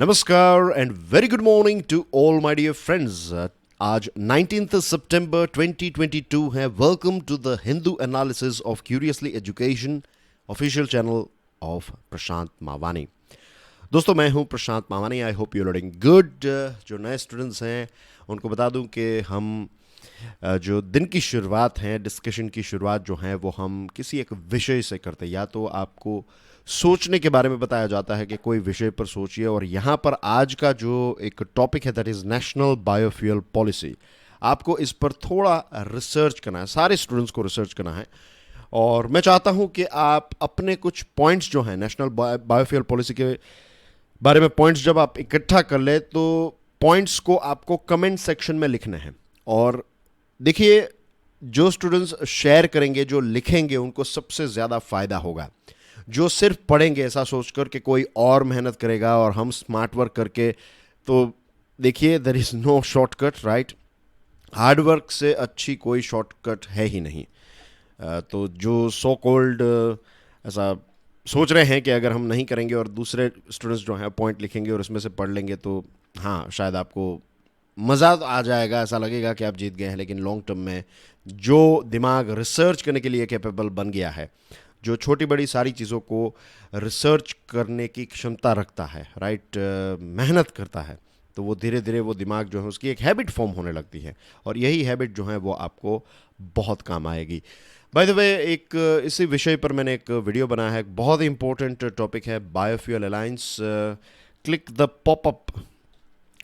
नमस्कार and very good morning to all my dear friends. आज 19th सितंबर 2022 है। Welcome to the Hindu analysis of curiously education official channel of Prashant Mavani. दोस्तों, मैं हूं Prashant Mavani. I hope you learning good. जो नए स्टूडेंट्स हैं उनको बता दूं कि हम जो दिन की शुरुआत है, डिस्कशन की शुरुआत जो है वो हम किसी एक विषय से करते हैं। या तो आपको सोचने के बारे में बताया जाता है कि कोई विषय पर सोचिए, और यहाँ पर आज का जो एक टॉपिक है that is national biofuel policy. आपको इस पर थोड़ा रिसर्च करना है, सारे स्टूडेंट्स को रिसर्च करना है। और मैं चाहता हूँ कि आप अपने कुछ पॉइंट्स जो हैं नेशनल बायोफ्यूल पॉलिसी के बारे में, पॉइंट्स जब आप इकट्ठा कर ले तो पॉइंट्स को आपको कमेंट सेक्शन में लिखने हैं। और देखिए, जो स्टूडेंट्स शेयर करेंगे, जो लिखेंगे, उनको सबसे ज़्यादा फ़ायदा होगा। जो सिर्फ पढ़ेंगे ऐसा सोचकर कि कोई और मेहनत करेगा और हम स्मार्ट वर्क करके, तो देखिए, there is no shortcut, right. Hard work से अच्छी कोई शॉर्टकट है ही नहीं। तो जो सो कॉल्ड ऐसा सोच रहे हैं कि अगर हम नहीं करेंगे और दूसरे स्टूडेंट्स जो हैं पॉइंट लिखेंगे और उसमें से पढ़ लेंगे, तो हाँ, शायद आपको मज़ा तो आ जाएगा, ऐसा लगेगा कि आप जीत गए हैं। लेकिन लॉन्ग टर्म में जो दिमाग रिसर्च करने के लिए कैपेबल बन गया है, जो छोटी बड़ी सारी चीज़ों को रिसर्च करने की क्षमता रखता है, राइट, मेहनत करता है, तो वो धीरे धीरे वो दिमाग जो है उसकी एक हैबिट फॉर्म होने लगती है। और यही हैबिट जो है वो आपको बहुत काम आएगी। बाय द वे, एक इसी विषय पर मैंने एक वीडियो बनाया है। एक बहुत ही इंपॉर्टेंट टॉपिक है biofuel alliance. Click the popup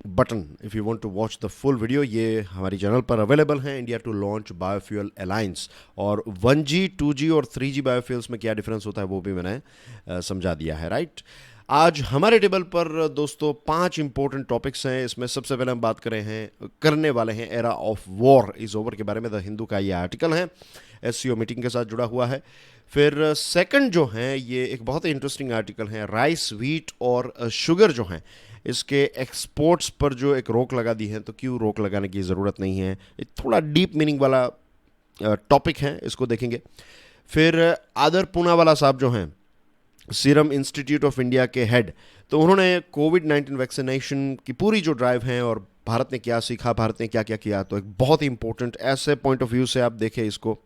button if you want to watch the full video. ये हमारी चैनल पर अवेलेबल है, India to launch biofuel alliance. और 1G 2G और 3G बायोफ्यूल्स में क्या डिफरेंस होता है वो भी मैंने समझा दिया है, राइट। आज हमारे टेबल पर दोस्तों 5 इंपॉर्टेंट टॉपिक्स हैं। इसमें सबसे पहले हम बात करने वाले हैं era of war is over के बारे में। द हिंदू का ये आर्टिकल है, SCO मीटिंग के साथ जुड़ा हुआ है। फिर सेकंड जो है, ये एक बहुत ही इंटरेस्टिंग आर्टिकल है, राइस, व्हीट और शुगर जो हैं इसके एक्सपोर्ट्स पर जो एक रोक लगा दी है, तो क्यों रोक लगाने की ज़रूरत नहीं है। एक थोड़ा डीप मीनिंग वाला टॉपिक है, इसको देखेंगे। फिर आदर पूनावाला साहब जो हैं, सीरम इंस्टीट्यूट ऑफ इंडिया के हेड, तो उन्होंने कोविड-19 वैक्सीनेशन की पूरी जो ड्राइव है और भारत ने क्या सीखा, भारत ने क्या क्या किया, तो एक बहुत ही इंपॉर्टेंट ऐसे पॉइंट ऑफ व्यू से आप देखें इसको,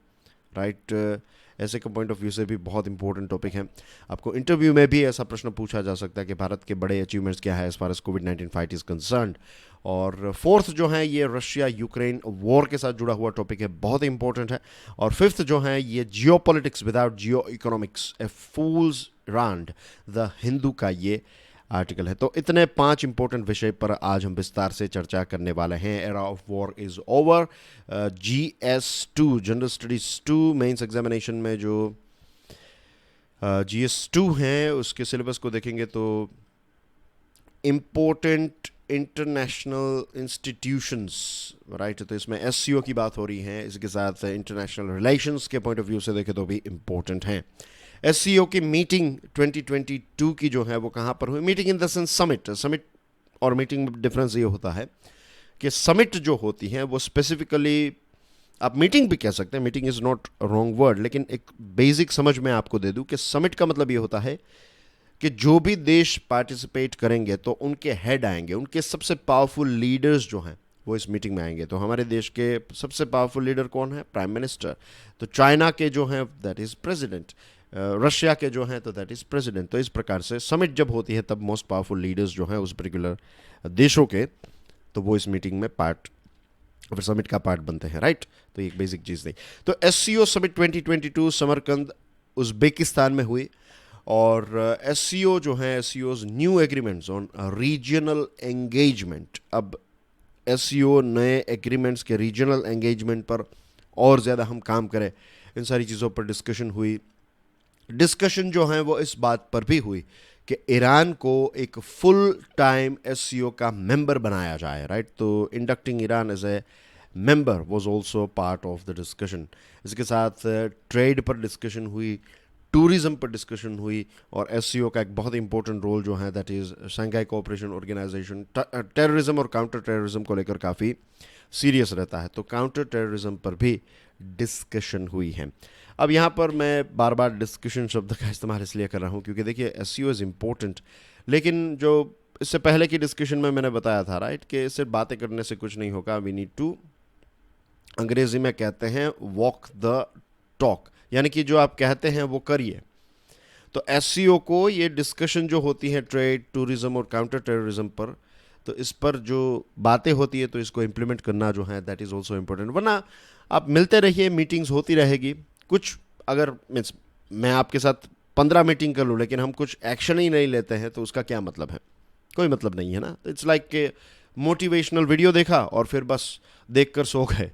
राइट। ऐसे के पॉइंट ऑफ व्यू से भी बहुत इंपॉर्टेंट टॉपिक है। आपको इंटरव्यू में भी ऐसा प्रश्न पूछा जा सकता है कि भारत के बड़े अचीवमेंट्स क्या है एज फार एज कोविड-19 फाइट इज़ कंसर्न्ड। और फोर्थ जो है, ये रशिया यूक्रेन वॉर के साथ जुड़ा हुआ टॉपिक है, बहुत इंपॉर्टेंट है। और फिफ्थ जो है, ये geo politics without geo economics, a fools errand, the Hindu का ये आर्टिकल है। तो इतने 5 इंपॉर्टेंट विषय पर आज हम विस्तार से चर्चा करने वाले हैं। Era of war is over. GS2 general studies 2 mains examination में जो GS2 हैं उसके सिलेबस को देखेंगे तो इम्पोर्टेंट इंटरनेशनल इंस्टीट्यूशंस, राइट, तो इसमें SCO की बात हो रही है। इसके साथ इंटरनेशनल रिलेशंस के पॉइंट ऑफ व्यू से देखें तो भी इम्पोर्टेंट हैं। SCO की मीटिंग 2022 की जो है वो कहाँ पर हुई? Meeting in the sense summit. Summit और मीटिंग में डिफरेंस ये होता है कि समिट जो होती हैं वो स्पेसिफिकली, आप मीटिंग भी कह सकते हैं, meeting is not wrong word, लेकिन एक बेसिक समझ में आपको दे दूं कि समिट का मतलब ये होता है कि जो भी देश पार्टिसिपेट करेंगे तो उनके हेड आएंगे, उनके सबसे पावरफुल लीडर्स जो हैं वो इस मीटिंग में आएंगे। तो हमारे देश के सबसे पावरफुल लीडर कौन है? Prime minister. तो चाइना के जो हैं दैट इज़ प्रेसिडेंट, रशिया के जो हैं तो दैट इज़ प्रेसिडेंट। तो इस प्रकार से समिट जब होती है तब मोस्ट पावरफुल लीडर्स जो हैं उस पर्टिकुलर देशों के, तो वो इस मीटिंग में फिर समिट का पार्ट बनते हैं, राइट। तो एक बेसिक चीज़ थी। तो SCO समिट 2022 समरकंद उज़्बेकिस्तान में हुई। और SCO जो है, SCO's new agreements on regional engagement. अब SCO नए एग्रीमेंट्स के रीजनल एंगेजमेंट पर और ज़्यादा हम काम करें, इन सारी चीज़ों पर डिस्कशन हुई। डिस्कशन जो है वो इस बात पर भी हुई कि ईरान को एक फुल टाइम SCO का मेंबर बनाया जाए, राइट। तो inducting Iran as a member was also part of the discussion. इसके साथ ट्रेड पर डिस्कशन हुई, टूरिज्म पर डिस्कशन हुई, और SCO का एक बहुत इंपॉर्टेंट रोल जो है that is Shanghai cooperation organisation, terrorism और काउंटर टेररिज्म को लेकर काफ़ी सीरियस रहता है। तो काउंटर टेररिज्म पर भी डिस्कशन हुई है। अब यहाँ पर मैं बार बार डिस्कशन शब्द का इस्तेमाल इसलिए कर रहा हूँ क्योंकि देखिए SCO इज़ इम्पोर्टेंट, लेकिन जो इससे पहले की डिस्कशन में मैंने बताया था राइट कि सिर्फ बातें करने से कुछ नहीं होगा, वी नीड टू, अंग्रेजी में कहते हैं वॉक द टॉक, यानी कि जो आप कहते हैं वो करिए। तो एससीओ को ये डिस्कशन जो होती है ट्रेड, टूरिज्म और काउंटर टेररिज्म पर, तो इस पर जो बातें होती है तो इसको इम्प्लीमेंट करना जो है दैट इज़ ऑल्सो इम्पोर्टेंट। वरना आप मिलते रहिए, मीटिंग्स होती रहेगी, कुछ अगर मीन्स मैं आपके साथ 15 मीटिंग कर लूँ लेकिन हम कुछ एक्शन ही नहीं लेते हैं तो उसका क्या मतलब है? कोई मतलब नहीं है ना। इट्स लाइक के मोटिवेशनल वीडियो देखा और फिर बस देख कर सो गए,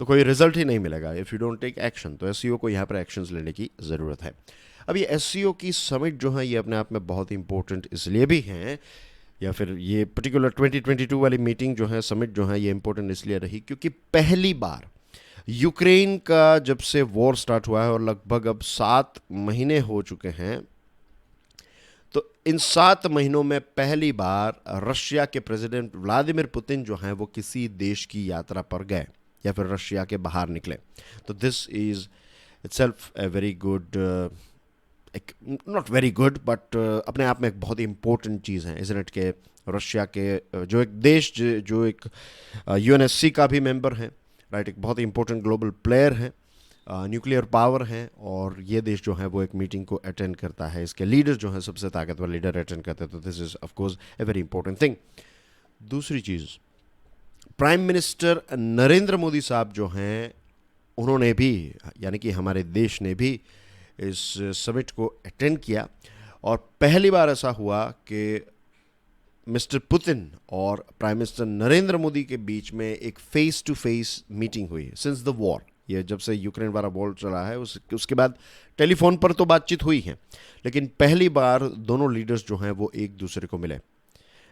तो कोई रिजल्ट ही नहीं मिलेगा if you don't take action. तो एससीओ को यहाँ पर एक्शंस लेने की ज़रूरत है। अब ये एससीओ की समिट जो है ये अपने आप में बहुत इंपॉर्टेंट इसलिए भी हैं, या फिर ये पर्टिकुलर 2022 वाली मीटिंग जो है, समिट जो है, ये इंपॉर्टेंट इसलिए रही क्योंकि पहली बार यूक्रेन का जब से वॉर स्टार्ट हुआ है और लगभग अब 7 महीने हो चुके हैं, तो इन 7 महीनों में पहली बार रशिया के प्रेसिडेंट व्लादिमीर पुतिन जो हैं वो किसी देश की यात्रा पर गए या फिर रशिया के बाहर निकले। तो this is itself a very good, not very good but अपने आप में एक बहुत ही इंपॉर्टेंट चीज़ है, इज़न्ट के रशिया के जो एक देश जो एक यूएनएससी का भी मेंबर है राइट, एक बहुत ही इंपॉर्टेंट ग्लोबल प्लेयर है, न्यूक्लियर पावर है, और ये देश जो है वो एक मीटिंग को अटेंड करता है, इसके लीडर जो है सबसे ताकतवर लीडर अटेंड करते हैं। तो this is of course a very important thing. दूसरी चीज़, प्राइम मिनिस्टर नरेंद्र मोदी साहब जो हैं उन्होंने भी, यानी कि हमारे देश ने भी इस समिट को अटेंड किया, और पहली बार ऐसा हुआ कि मिस्टर पुतिन और प्राइम मिनिस्टर नरेंद्र मोदी के बीच में एक फेस टू फेस मीटिंग हुई सिंस द वॉर। ये जब से यूक्रेन वाला वॉर चला है उसके बाद टेलीफोन पर तो बातचीत हुई है, लेकिन पहली बार दोनों लीडर्स जो हैं वो एक दूसरे को मिले।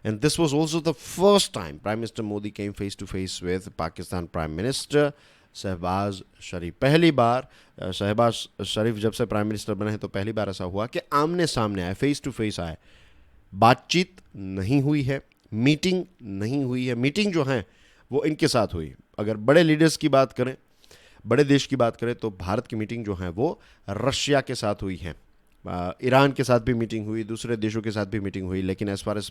And this was also the first time prime minister Modi came face to face with Pakistan prime minister Shahbaz Sharif. पहली बार शहबाज शरीफ जब से प्राइम मिनिस्टर बने हैं तो पहली बार ऐसा हुआ कि आमने सामने आए, फेस टू फेस आए, बातचीत नहीं हुई है, मीटिंग नहीं हुई है। मीटिंग जो है वो इनके साथ हुई। अगर बड़े लीडर्स की बात करें, बड़े देश की बात करें, तो भारत की मीटिंग जो है वो रशिया के साथ हुई है, ईरान के साथ भी मीटिंग हुई, दूसरे देशों के साथ भी मीटिंग हुई, लेकिन as far as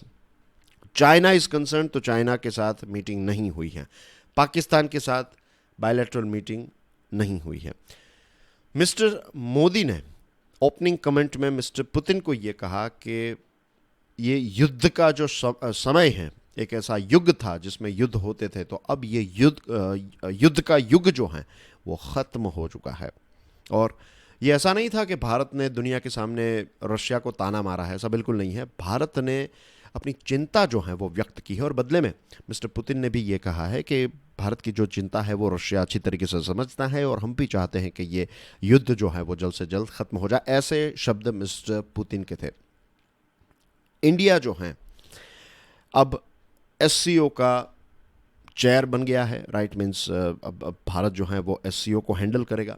China is concern तो चाइना के साथ मीटिंग नहीं हुई है। पाकिस्तान के साथ बायलैटरल मीटिंग नहीं हुई है। मिस्टर मोदी ने ओपनिंग कमेंट में मिस्टर पुतिन को ये कहा कि ये युद्ध का जो समय है, एक ऐसा युग था जिसमें युद्ध होते थे, तो अब ये युद्ध का युग जो है वो ख़त्म हो चुका है। और ये ऐसा नहीं था कि भारत ने दुनिया के सामने रशिया को ताना मारा है, ऐसा बिल्कुल नहीं है। भारत ने अपनी चिंता जो है वो व्यक्त की है, और बदले में मिस्टर पुतिन ने भी ये कहा है कि भारत की जो चिंता है वो रशिया अच्छी तरीके से समझता है, और हम भी चाहते हैं कि ये युद्ध जो है वो जल्द से जल्द ख़त्म हो जाए। ऐसे शब्द मिस्टर पुतिन के थे। इंडिया जो है अब एससीओ का चेयर बन गया है राइट, मीन्स अब भारत जो है वो एससीओ को हैंडल करेगा।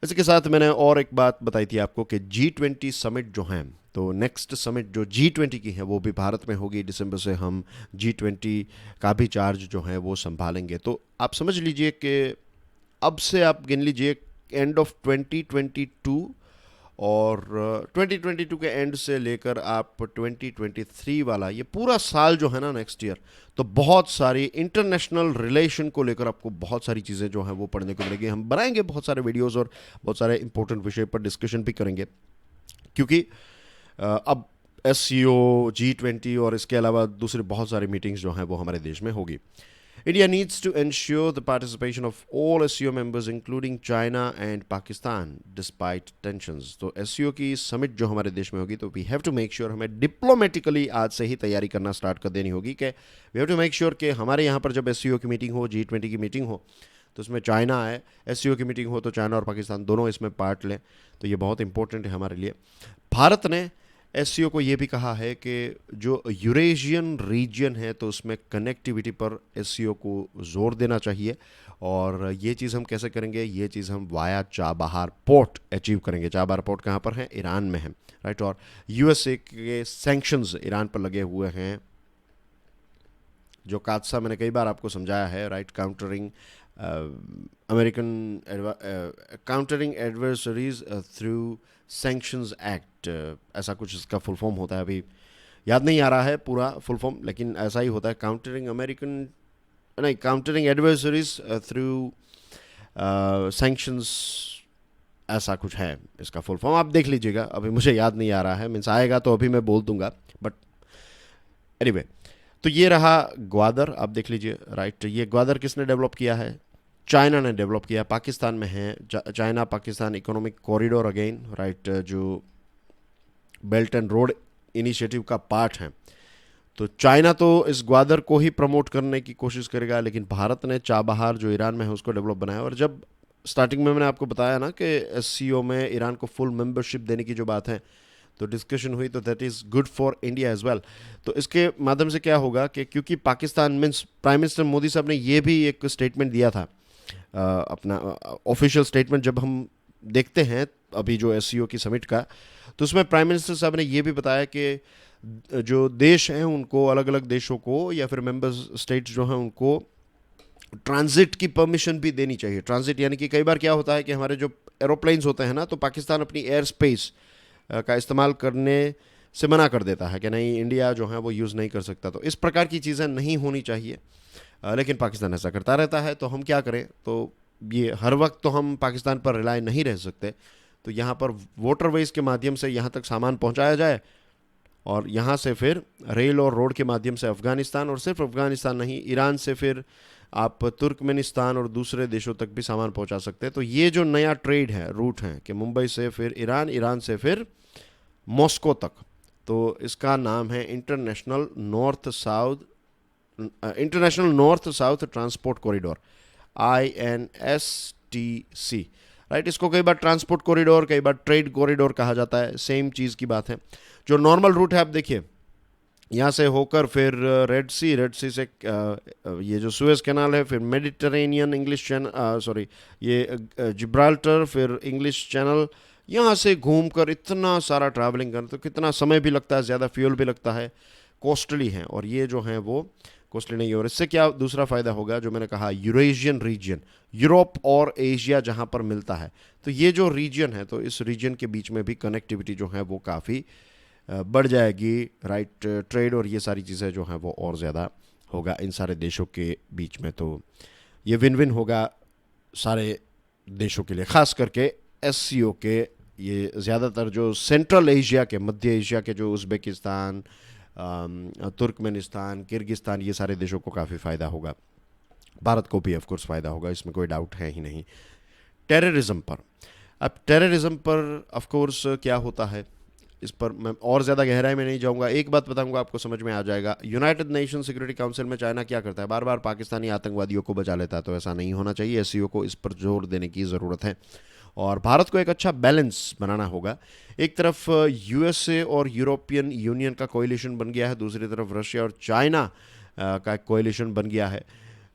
इसी के साथ मैंने और एक बात बताई थी आपको कि G20 समिट जो है, तो नेक्स्ट समिट जो G20 की है वो भी भारत में होगी। दिसंबर से हम G20 का भी चार्ज जो है वो संभालेंगे। तो आप समझ लीजिए कि अब से आप गिन लीजिए एंड ऑफ 2022 और 2022 के एंड से लेकर आप 2023 वाला ये पूरा साल जो है ना, नेक्स्ट ईयर, तो बहुत सारी इंटरनेशनल रिलेशन को लेकर आपको बहुत सारी चीज़ें जो हैं वो पढ़ने को मिलेगी। हम बनाएंगे बहुत सारे वीडियोस और बहुत सारे इंपॉर्टेंट विषय पर डिस्कशन भी करेंगे, क्योंकि अब एससीओ, G20 और इसके अलावा दूसरी बहुत सारी मीटिंग्स जो हैं वो हमारे देश में होगी। India needs to ensure the participation of all SCO members including China and Pakistan despite tensions. तो SCO की समिट जो हमारे देश में होगी, तो we have to make sure, हमें डिप्लोमेटिकली आज से ही तैयारी करना स्टार्ट कर देनी होगी कि we have to make sure कि हमारे यहाँ पर जब SCO की मीटिंग हो, G20 की मीटिंग हो, तो उसमें चाइना आए, SCO की मीटिंग हो तो चाइना और पाकिस्तान दोनों इसमें पार्ट लें। तो ये बहुत इंपॉर्टेंट है हमारे लिए। भारत ने एससीओ को ये भी कहा है कि जो यूरेशियन रीजन है तो उसमें कनेक्टिविटी पर एससीओ को जोर देना चाहिए, और ये चीज़ हम कैसे करेंगे? ये चीज़ हम वाया चाबहार पोर्ट अचीव करेंगे। चाबहार पोर्ट कहाँ पर है? ईरान में है राइट, और यूएसए के सैंक्शंस ईरान पर लगे हुए हैं, जो कादसा मैंने कई बार आपको समझाया है right, countering countering adversaries through sanctions act, ऐसा कुछ इसका फुल फॉर्म होता है। अभी याद नहीं आ रहा है पूरा फुल फॉर्म, लेकिन ऐसा ही होता है, काउंटरिंग अमेरिकन, नहीं, काउंटरिंग एडवर्सरीज थ्रू सैंक्शंस, ऐसा कुछ है इसका फुल फॉर्म। आप देख लीजिएगा, अभी मुझे याद नहीं आ रहा है, मीन्स आएगा तो अभी मैं बोल दूंगा, बट एनीवे। तो ये रहा ग्वादर, आप देख लीजिए, राइट। ये ग्वादर किसने डेवलप किया है? चाइना ने डेवलप किया, पाकिस्तान में है। China Pakistan economic corridor, again right, जो बेल्ट एंड रोड इनिशिएटिव का पार्ट है। तो चाइना तो इस ग्वादर को ही प्रमोट करने की कोशिश करेगा, लेकिन भारत ने चाबहार जो ईरान में है उसको डेवलप बनाया। और जब स्टार्टिंग में मैंने आपको बताया ना कि एससीओ में ईरान को फुल मेंबरशिप देने की जो बात है, तो डिस्कशन हुई, तो that is good for India as well. तो इसके माध्यम से क्या होगा कि क्योंकि Pakistan means prime minister Modi साहब ने ये भी एक स्टेटमेंट दिया था, अपना ऑफिशियल स्टेटमेंट जब हम देखते हैं अभी जो एससीओ की समिट का, तो उसमें प्राइम मिनिस्टर साहब ने ये भी बताया कि जो देश हैं उनको, अलग अलग देशों को या फिर मेंबर स्टेट्स जो हैं उनको ट्रांजिट की परमिशन भी देनी चाहिए। ट्रांजिट यानी कि कई बार क्या होता है कि हमारे जो एरोप्लेन्स होते हैं ना, तो पाकिस्तान अपनी एयर स्पेस का इस्तेमाल करने से मना कर देता है कि नहीं, इंडिया जो है वो यूज़ नहीं कर सकता। तो इस प्रकार की चीज़ें नहीं होनी चाहिए, लेकिन पाकिस्तान ऐसा करता रहता है। तो हम क्या करें? तो ये हर वक्त तो हम पाकिस्तान पर रिलाय नहीं रह सकते। तो यहाँ पर वाटरवेज के माध्यम से यहाँ तक सामान पहुँचाया जाए, और यहाँ से फिर रेल और रोड के माध्यम से अफ़गानिस्तान, और सिर्फ अफ़गानिस्तान नहीं, ईरान से फिर आप तुर्कमेनिस्तान और दूसरे देशों तक भी सामान पहुँचा सकते हैं। तो ये जो नया ट्रेड है, रूट है कि मुंबई से फिर ईरान, ईरान से फिर मॉस्को तक, तो इसका नाम है international north south transport corridor, INSTC, right. इसको कई बार ट्रांसपोर्ट कॉरिडोर, कई बार ट्रेड कॉरिडोर कहा जाता है, सेम चीज़ की बात है। जो नॉर्मल रूट है, आप देखिए, यहाँ से होकर फिर रेड सी से ये जो सुएज कैनाल है, फिर मेडिटेरेनियन इंग्लिश चैनल, सॉरी, ये जिब्राल्टर, फिर इंग्लिश चैनल, यहाँ से घूमकर इतना सारा ट्रैवलिंग करना, तो कितना समय भी लगता है, ज़्यादा फ्यूल भी लगता है, कॉस्टली है। और ये जो है वो कॉस्टली नहीं है। और इससे क्या दूसरा फ़ायदा होगा, जो मैंने कहा, यूरेशियन रीजन, यूरोप और एशिया जहाँ पर मिलता है, तो ये जो रीजन है, तो इस रीजन के बीच में भी कनेक्टिविटी जो है वो काफ़ी बढ़ जाएगी, राइट। ट्रेड और ये सारी चीज़ें जो हैं वो और ज़्यादा होगा इन सारे देशों के बीच में। तो ये विन विन होगा सारे देशों के लिए, ख़ास करके एससीओ के, ये ज़्यादातर जो सेंट्रल एशिया के, मध्य एशिया के, जो उज़्बेकिस्तान, तुर्कमेनिस्तान, किर्गिस्तान, ये सारे देशों को काफ़ी फ़ायदा होगा। भारत को भी ऑफकोर्स फ़ायदा होगा, इसमें कोई डाउट है ही नहीं। टेररिज्म पर, अब टेररिज्म पर ऑफकोर्स क्या होता है, इस पर मैं और ज़्यादा गहराई में नहीं जाऊंगा। एक बात बताऊंगा, आपको समझ में आ जाएगा। यूनाइटेड नेशन सिक्योरिटी काउंसिल में चाइना क्या करता है, बार बार पाकिस्तानी आतंकवादियों को बचा लेता है। तो ऐसा नहीं होना चाहिए, एससीओ को इस पर जोर देने की ज़रूरत है, और भारत को एक अच्छा बैलेंस बनाना होगा। एक तरफ यूएसए और यूरोपियन यूनियन का कोएलिशन बन गया है, दूसरी तरफ रशिया और चाइना का कोएलिशन बन गया है।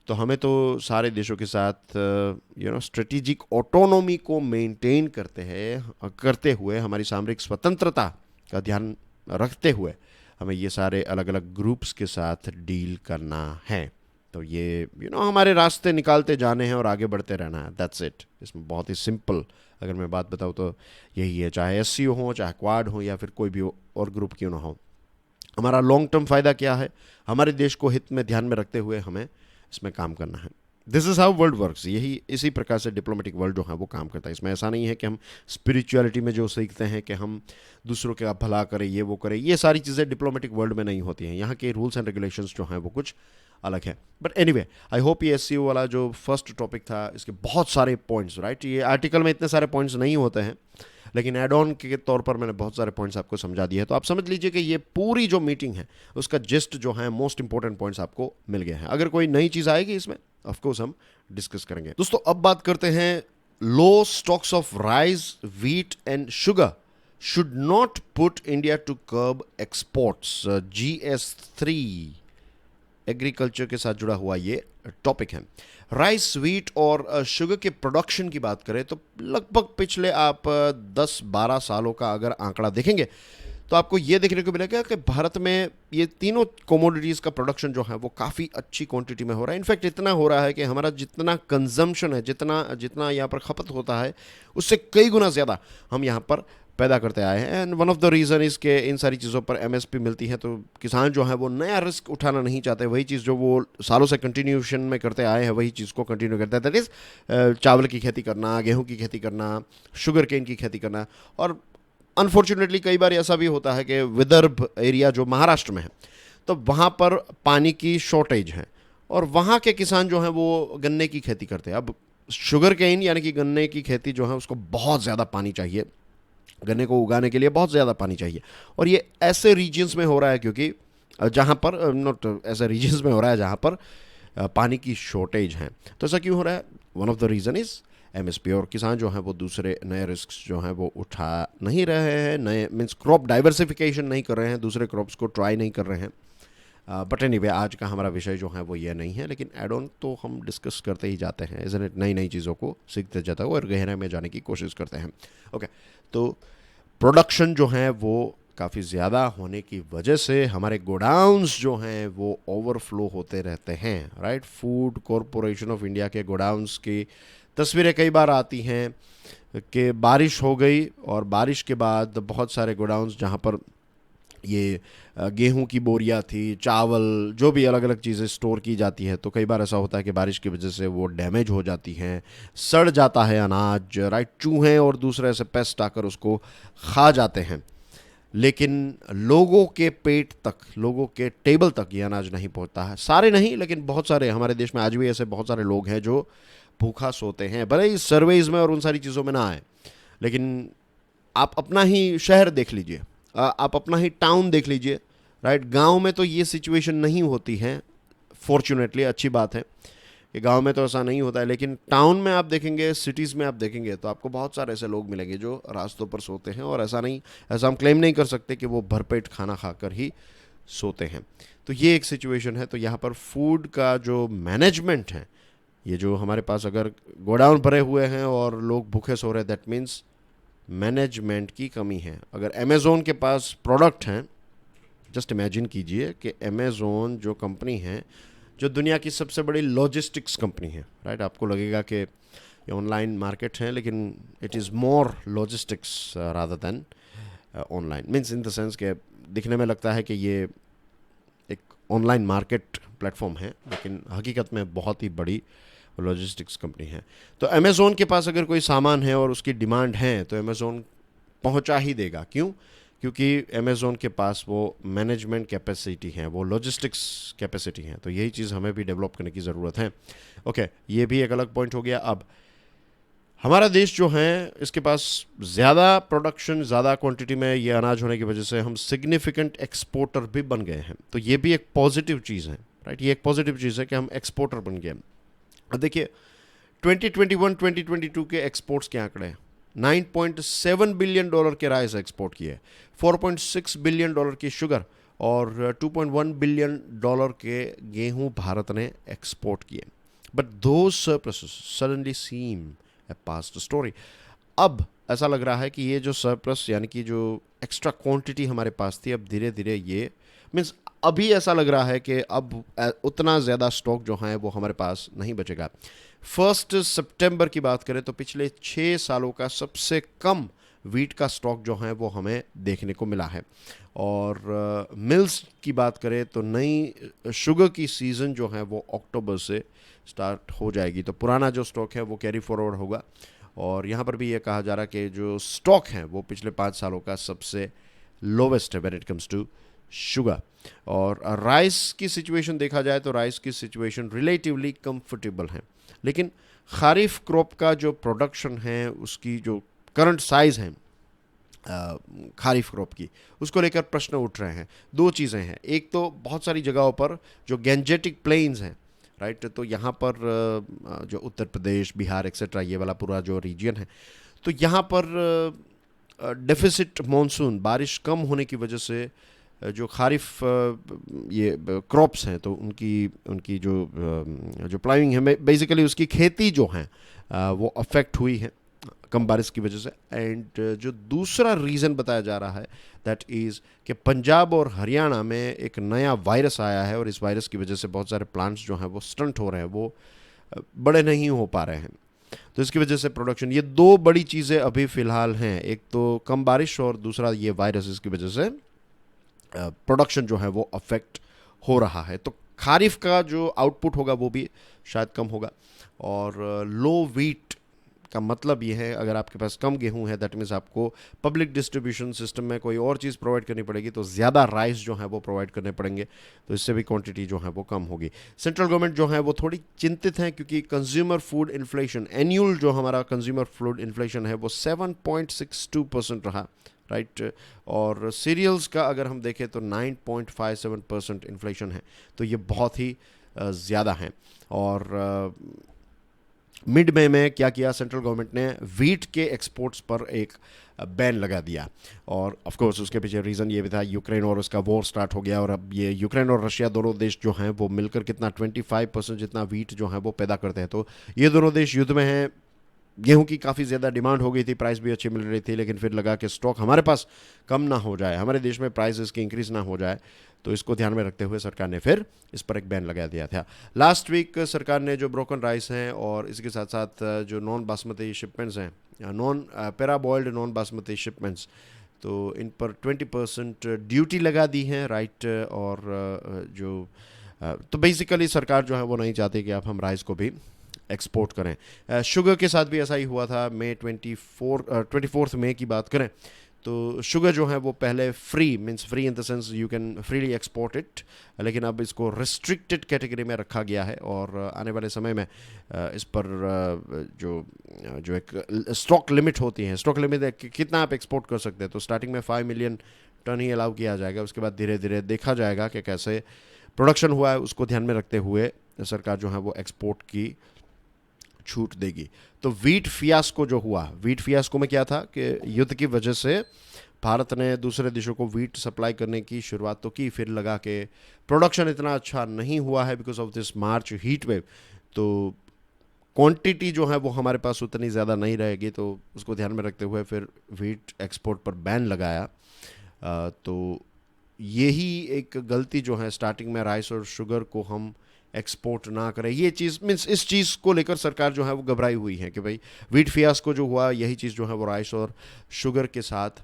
तो हमें तो सारे देशों के साथ स्ट्रेटेजिक ऑटोनॉमी को मेंटेन करते हुए, हमारी सामरिक स्वतंत्रता का ध्यान रखते हुए, हमें ये सारे अलग अलग ग्रुप्स के साथ डील करना है। तो ये हमारे रास्ते निकालते जाने हैं और आगे बढ़ते रहना है, दैट्स इट। इसमें बहुत ही सिंपल अगर मैं बात बताऊँ तो यही है, चाहे एससीओ हो, चाहे क्वाड हो, या फिर कोई भी और ग्रुप क्यों ना हो। हमारा लॉन्ग टर्म फ़ायदा क्या है, हमारे देश को हित में ध्यान में रखते हुए हमें इसमें काम करना है। This is how world works. यही इसी प्रकार से डिप्लोमेटिक वर्ल्ड जो है वो काम करता है। इसमें ऐसा नहीं है कि हम स्पिरिचुअलिटी में जो सीखते हैं कि हम दूसरों के भला करें, ये वो करें, ये सारी चीज़ें डिप्लोमेटिक वर्ल्ड में नहीं होती हैं। यहाँ के रूल्स एंड रेगुलेशंस जो हैं वो कुछ अलग है। बट एनीवे, आई होप ये एससीओ वाला जो फर्स्ट टॉपिक था, इसके बहुत सारे पॉइंट्स, राइट, ये आर्टिकल में इतने सारे पॉइंट्स नहीं होते हैं, लेकिन एड ऑन के तौर पर मैंने बहुत सारे पॉइंट्स आपको समझा दिए हैं। तो आप समझ लीजिए कि ये पूरी जो मीटिंग है उसका जिस्ट जो है, मोस्ट इंपॉर्टेंट पॉइंट्स आपको मिल गए हैं। अगर कोई नई चीज़ आएगी इसमें, ऑफकोर्स हम डिस्कस करेंगे। दोस्तों, अब बात करते हैं low stocks of rice, wheat and sugar should not put India to curb exports. GS3 agriculture के साथ जुड़ा हुआ ये टॉपिक है। राइस, व्हीट और शुगर के प्रोडक्शन की बात करें तो लगभग पिछले आप 10-12 सालों का अगर आंकड़ा देखेंगे तो आपको ये देखने को मिलेगा कि भारत में ये तीनों कमोडिटीज़ का प्रोडक्शन जो है वो काफ़ी अच्छी क्वांटिटी में हो रहा है। इनफैक्ट इतना हो रहा है कि हमारा जितना कंजम्पशन है, जितना यहाँ पर खपत होता है, उससे कई गुना ज़्यादा हम यहाँ पर पैदा करते आए हैं। And one of the reason is के इन सारी चीज़ों पर एमएसपी मिलती है, तो किसान जो है वो नया रिस्क उठाना नहीं चाहते। वही चीज़ जो वो सालों से कंटिन्यूशन में करते आए हैं वही चीज़ को कंटिन्यू करते हैं, दैट इज़ चावल की खेती करना, गेहूँ की खेती करना, शुगर केन की खेती करना। और अनफॉर्चुनेटली कई बार ऐसा भी होता है कि विदर्भ एरिया जो महाराष्ट्र में है, तो वहाँ पर पानी की शॉर्टेज है और वहाँ के किसान जो हैं वो गन्ने की खेती करते हैं। अब शुगर केन यानी कि गन्ने की खेती जो है उसको बहुत ज़्यादा पानी चाहिए, गन्ने को उगाने के लिए बहुत ज़्यादा पानी चाहिए। और ये ऐसे रीजन्स में हो रहा है क्योंकि जहाँ पर नॉट ऐसे रीजन्स में हो रहा है जहाँ पर पानी की शॉर्टेज है। तो ऐसा क्यों हो रहा है? One of the reason is MSP. और किसान जो हैं वो दूसरे नए रिस्क जो हैं वो उठा नहीं रहे हैं, नए मीन्स क्रॉप डाइवर्सिफिकेशन नहीं कर रहे हैं, दूसरे क्रॉप्स को ट्राई नहीं कर रहे हैं। बट एनीवे आज का हमारा विषय जो है वो ये नहीं है, लेकिन एड ऑन तो हम डिस्कस करते ही जाते हैं, इज़न्ट इट? नई नई चीज़ों को सीखते जाते हैं और गहराई में जाने की कोशिश करते हैं। ओके, तो प्रोडक्शन जो है वो काफ़ी ज़्यादा होने की वजह से हमारे गोडाउन्स जो हैं वो ओवरफ्लो होते रहते हैं, right? Food corporation of India के गोडाउन्स की तस्वीरें कई बार आती हैं कि बारिश हो गई और बारिश के बाद बहुत सारे गोडाउन्स जहाँ पर ये गेहूं की बोरियां थी, चावल, जो भी अलग अलग चीज़ें स्टोर की जाती है, तो कई बार ऐसा होता है कि बारिश की वजह से वो डैमेज हो जाती हैं, सड़ जाता है अनाज, राइट? चूहे और दूसरे ऐसे पेस्ट आकर उसको खा जाते हैं, लेकिन लोगों के पेट तक, लोगों के टेबल तक ये अनाज नहीं पहुंचता है। सारे नहीं, लेकिन बहुत सारे हमारे देश में आज भी ऐसे बहुत सारे लोग हैं जो भूखा सोते हैं, भले ही सर्वेज में और उन सारी चीज़ों में ना आए। लेकिन आप अपना ही शहर देख लीजिए, आप अपना ही टाउन देख लीजिए, राइट? गांव में तो ये सिचुएशन नहीं होती है, फॉर्चुनेटली, अच्छी बात है कि गांव में तो ऐसा नहीं होता है। लेकिन टाउन में आप देखेंगे, सिटीज़ में आप देखेंगे, तो आपको बहुत सारे ऐसे लोग मिलेंगे जो रास्तों पर सोते हैं। और ऐसा हम क्लेम नहीं कर सकते कि वो भरपेट खाना खाकर ही सोते हैं। तो ये एक सिचुएशन है। तो यहाँ पर फूड का जो मैनेजमेंट है, ये जो हमारे पास अगर गोडाउन भरे हुए हैं और लोग भूखे सो रहे हैं, दैट मीन्स मैनेजमेंट की कमी है। अगर अमेज़ोन के पास प्रोडक्ट हैं, जस्ट इमेजिन कीजिए कि अमेज़ोन जो कंपनी है, जो दुनिया की सबसे बड़ी लॉजिस्टिक्स कंपनी है, राइट? आपको लगेगा कि ये ऑनलाइन मार्केट है, लेकिन it is more logistics rather than online. Means in the sense के दिखने में लगता है कि ये एक ऑनलाइन मार्केट प्लेटफॉर्म है, लेकिन हकीकत में बहुत ही बड़ी लॉजिस्टिक्स कंपनी है। तो अमेज़ोन के पास अगर कोई सामान है और उसकी डिमांड है तो अमेज़ोन पहुंचा ही देगा। क्यों? क्योंकि अमेज़ोन के पास वो मैनेजमेंट कैपेसिटी है, वो लॉजिस्टिक्स कैपेसिटी है। तो यही चीज़ हमें भी डेवलप करने की ज़रूरत है। ओके, ये भी एक अलग पॉइंट हो गया। अब हमारा देश जो है, इसके पास ज़्यादा प्रोडक्शन, ज़्यादा क्वांटिटी में ये अनाज होने की वजह से हम सिग्निफिकेंट एक्सपोर्टर भी बन गए हैं। तो ये भी एक पॉजिटिव चीज़ है, राइट? ये एक पॉजिटिव चीज़ है कि हम एक्सपोर्टर बन गए। अब देखिए 2021-2022 के एक्सपोर्ट्स के आंकड़े, $9.7 बिलियन के राइस एक्सपोर्ट किए, $4.6 बिलियन की शुगर और $2.1 बिलियन के गेहूं भारत ने एक्सपोर्ट किए। But those surpluses suddenly seem a past story. अब ऐसा लग रहा है कि ये जो सरप्लस यानी कि जो एक्स्ट्रा क्वांटिटी हमारे पास थी, अब धीरे धीरे ये मीन्स अभी ऐसा लग रहा है कि अब उतना ज़्यादा स्टॉक जो है वो हमारे पास नहीं बचेगा। 1 सितंबर की बात करें तो पिछले 6 सालों का सबसे कम वीट का स्टॉक जो है वो हमें देखने को मिला है। और मिल्स की बात करें तो नई शुगर की सीज़न जो है वो अक्टूबर से स्टार्ट हो जाएगी, तो पुराना जो स्टॉक है वो कैरी फॉरवर्ड होगा। और यहाँ पर भी ये कहा जा रहा है कि जो स्टॉक है वो पिछले 5 सालों का सबसे लोवेस्ट है when it comes to sugar. और राइस की सिचुएशन देखा जाए तो राइस की सिचुएशन रिलेटिवली कंफर्टेबल है, लेकिन खारिफ क्रॉप का जो प्रोडक्शन है, उसकी जो करंट साइज़ है खारिफ क्रॉप की, उसको लेकर प्रश्न उठ रहे हैं। दो चीज़ें हैं, एक तो बहुत सारी जगहों पर जो गैंजेटिक प्लेन्स हैं, राइट? तो यहाँ पर जो उत्तर प्रदेश, बिहार एक्सेट्रा, ये वाला पूरा जो रीजन है, तो यहाँ पर डेफिसिट मॉनसून, बारिश कम होने की वजह से जो खारिफ ये क्रॉप्स हैं, तो उनकी जो प्लाइंग है, बेसिकली उसकी खेती जो है वो अफेक्ट हुई है कम बारिश की वजह से। एंड जो दूसरा रीज़न बताया जा रहा है दैट इज़ कि पंजाब और हरियाणा में एक नया वायरस आया है और इस वायरस की वजह से बहुत सारे प्लांट्स जो हैं वो स्टंट हो रहे हैं, वो बड़े नहीं हो पा रहे हैं। तो इसकी वजह से प्रोडक्शन, ये दो बड़ी चीज़ें अभी फ़िलहाल हैं, एक तो कम बारिश और दूसरा ये वायरस, इसकी वजह से प्रोडक्शन जो है वो अफेक्ट हो रहा है। तो खारिफ का जो आउटपुट होगा वो भी शायद कम होगा। और लो वीट का मतलब ये है, अगर आपके पास कम गेहूं है दैट मीन्स आपको पब्लिक डिस्ट्रीब्यूशन सिस्टम में कोई और चीज़ प्रोवाइड करनी पड़ेगी, तो ज़्यादा राइस जो है वो प्रोवाइड करने पड़ेंगे, तो इससे भी क्वांटिटी जो है वो कम होगी। सेंट्रल गवर्नमेंट जो है वो थोड़ी चिंतित है, क्योंकि कंज्यूमर फूड इन्फ्लेशन, एनुअल जो हमारा कंज्यूमर फूड इन्फ्लेशन है वो 7.62% रहा, राइट। और सीरियल्स का अगर हम देखें तो 9.57% इन्फ्लेशन है, तो ये बहुत ही ज़्यादा है। और मिड मई में क्या किया सेंट्रल गवर्नमेंट ने, वीट के एक्सपोर्ट्स पर एक बैन लगा दिया। और ऑफ कोर्स उसके पीछे रीज़न ये भी था, यूक्रेन और उसका वॉर स्टार्ट हो गया, और अब ये यूक्रेन और रशिया दोनों देश जो हैं वो मिलकर कितना 25% जितना वीट जो है वो पैदा करते हैं। तो ये दोनों देश युद्ध में हैं। गेहूं की काफ़ी ज़्यादा डिमांड हो गई थी, प्राइस भी अच्छी मिल रही थी, लेकिन फिर लगा कि स्टॉक हमारे पास कम ना हो जाए, हमारे देश में प्राइसेस की इंक्रीज़ ना हो जाए, तो इसको ध्यान में रखते हुए सरकार ने फिर इस पर एक बैन लगा दिया था। लास्ट वीक सरकार ने जो ब्रोकन राइस हैं और इसके साथ साथ जो नॉन बासमती शिपमेंट्स हैं, non para boiled non basmati shipments, तो इन पर 20% ड्यूटी लगा दी है, राइट। और जो तो बेसिकली सरकार जो है वो नहीं चाहती कि आप हम राइस को भी एक्सपोर्ट करें। शुगर के साथ भी ऐसा ही हुआ था। मई 24 मई की बात करें तो शुगर जो है वो पहले free means free in the sense you can freely export it, लेकिन अब इसको रिस्ट्रिक्टेड कैटेगरी में रखा गया है। और आने वाले समय में इस पर जो एक स्टॉक लिमिट होती है, स्टॉक लिमिट कितना आप एक्सपोर्ट कर सकते हैं, तो स्टार्टिंग में 5 मिलियन टन ही अलाउ किया जाएगा। उसके बाद धीरे धीरे देखा जाएगा कि कैसे प्रोडक्शन हुआ है, उसको ध्यान में रखते हुए सरकार जो है वो एक्सपोर्ट की छूट देगी। तो वीट फियास्को जो हुआ, वीट फियास्को में क्या था कि युद्ध की वजह से भारत ने दूसरे देशों को वीट सप्लाई करने की शुरुआत तो की, फिर लगा कि प्रोडक्शन इतना अच्छा नहीं हुआ है because of this March heat wave, तो क्वांटिटी जो है वो हमारे पास उतनी ज़्यादा नहीं रहेगी, तो उसको ध्यान में रखते हुए फिर वीट एक्सपोर्ट पर बैन लगाया। तो यही एक गलती जो है, स्टार्टिंग में राइस और शुगर को हम एक्सपोर्ट ना करें, ये चीज़ मीन्स इस चीज़ को लेकर सरकार जो है वो घबराई हुई है कि भाई वीट फियास्को जो हुआ यही चीज़ जो है वो राइस और शुगर के साथ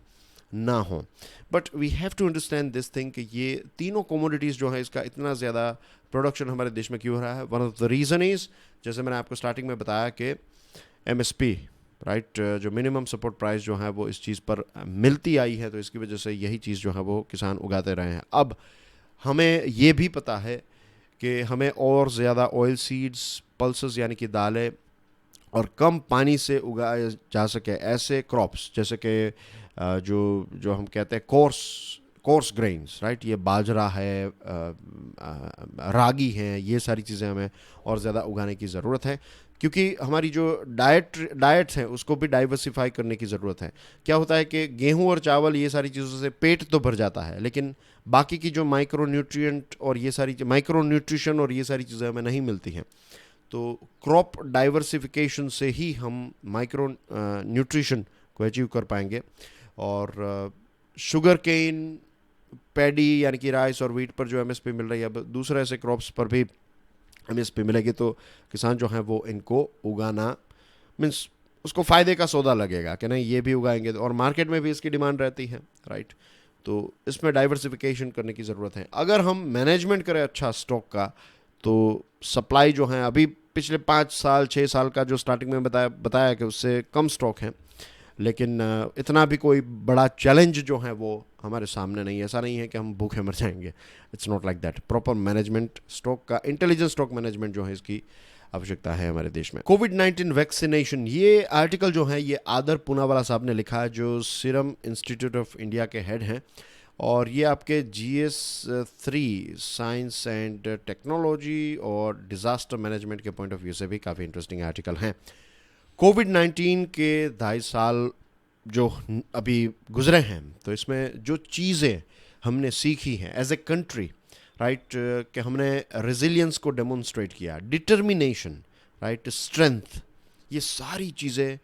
ना हो। But we have to understand this thing कि ये तीनों कमोडिटीज़ जो है इसका इतना ज़्यादा प्रोडक्शन हमारे देश में क्यों हो रहा है। One of the reason is, जैसे मैंने आपको स्टार्टिंग में बताया कि MSP, राइट, जो मिनिमम सपोर्ट प्राइस जो है वो इस चीज़ पर मिलती आई है, तो इसकी वजह से यही चीज़ जो है वो किसान उगाते रहे हैं। अब हमें ये भी पता है कि हमें और ज़्यादा ऑयल सीड्स, पल्सेस यानी कि दालें, और कम पानी से उगाए जा सके ऐसे क्रॉप्स, जैसे कि जो हम कहते हैं कोर्स ग्रेन्स, राइट, ये बाजरा है, रागी है, ये सारी चीज़ें हमें और ज़्यादा उगाने की ज़रूरत है, क्योंकि हमारी जो डाइट्स हैं उसको भी डाइवर्सिफाई करने की ज़रूरत है। क्या होता है कि गेहूं और चावल ये सारी चीज़ों से पेट तो भर जाता है, लेकिन बाकी की जो माइक्रो न्यूट्रिएंट और ये सारी माइक्रो न्यूट्रिशन और ये सारी चीज़ें हमें नहीं मिलती हैं। तो क्रॉप डाइवर्सिफिकेशन से ही हम माइक्रो न्यूट्रिशन को अचीव कर पाएंगे। और शुगर केन, पैडी यानी कि राइस और वीट पर जो MSP मिल रही है, अब दूसरे ऐसे क्रॉप्स पर भी MSP मिलेगी, तो किसान जो हैं वो इनको उगाना मीन्स उसको फ़ायदे का सौदा लगेगा कि नहीं ये भी उगाएंगे, और मार्केट में भी इसकी डिमांड रहती है, राइट। तो इसमें डाइवर्सिफिकेशन करने की ज़रूरत है। अगर हम मैनेजमेंट करें अच्छा स्टॉक का, तो सप्लाई जो है अभी पिछले 5 साल 6 साल का जो स्टार्टिंग में बताया कि उससे कम स्टॉक है, लेकिन इतना भी कोई बड़ा चैलेंज जो है वो हमारे सामने नहीं है। ऐसा नहीं है कि हम भूखे मर जाएंगे, it's not like that. Proper management stock का, इंटेलिजेंट स्टॉक मैनेजमेंट जो है इसकी आवश्यकता है हमारे देश में। कोविड-19 वैक्सीनेशन, ये आर्टिकल जो है ये आदर पूनावाला साहब ने लिखा है, जो सीरम इंस्टीट्यूट ऑफ इंडिया के हेड हैं, और ये आपके GS3 साइंस एंड टेक्नोलॉजी और डिज़ास्टर मैनेजमेंट के पॉइंट ऑफ व्यू से भी काफ़ी इंटरेस्टिंग आर्टिकल हैं। कोविड-19 के 2.5 साल जो अभी गुजरे हैं, तो इसमें जो चीज़ें हमने सीखी हैं एज ए कंट्री, राइट, कि हमने रेजिलियंस को डेमोन्स्ट्रेट किया, डिटर्मिनेशन, राइट, स्ट्रेंथ, ये सारी चीज़ें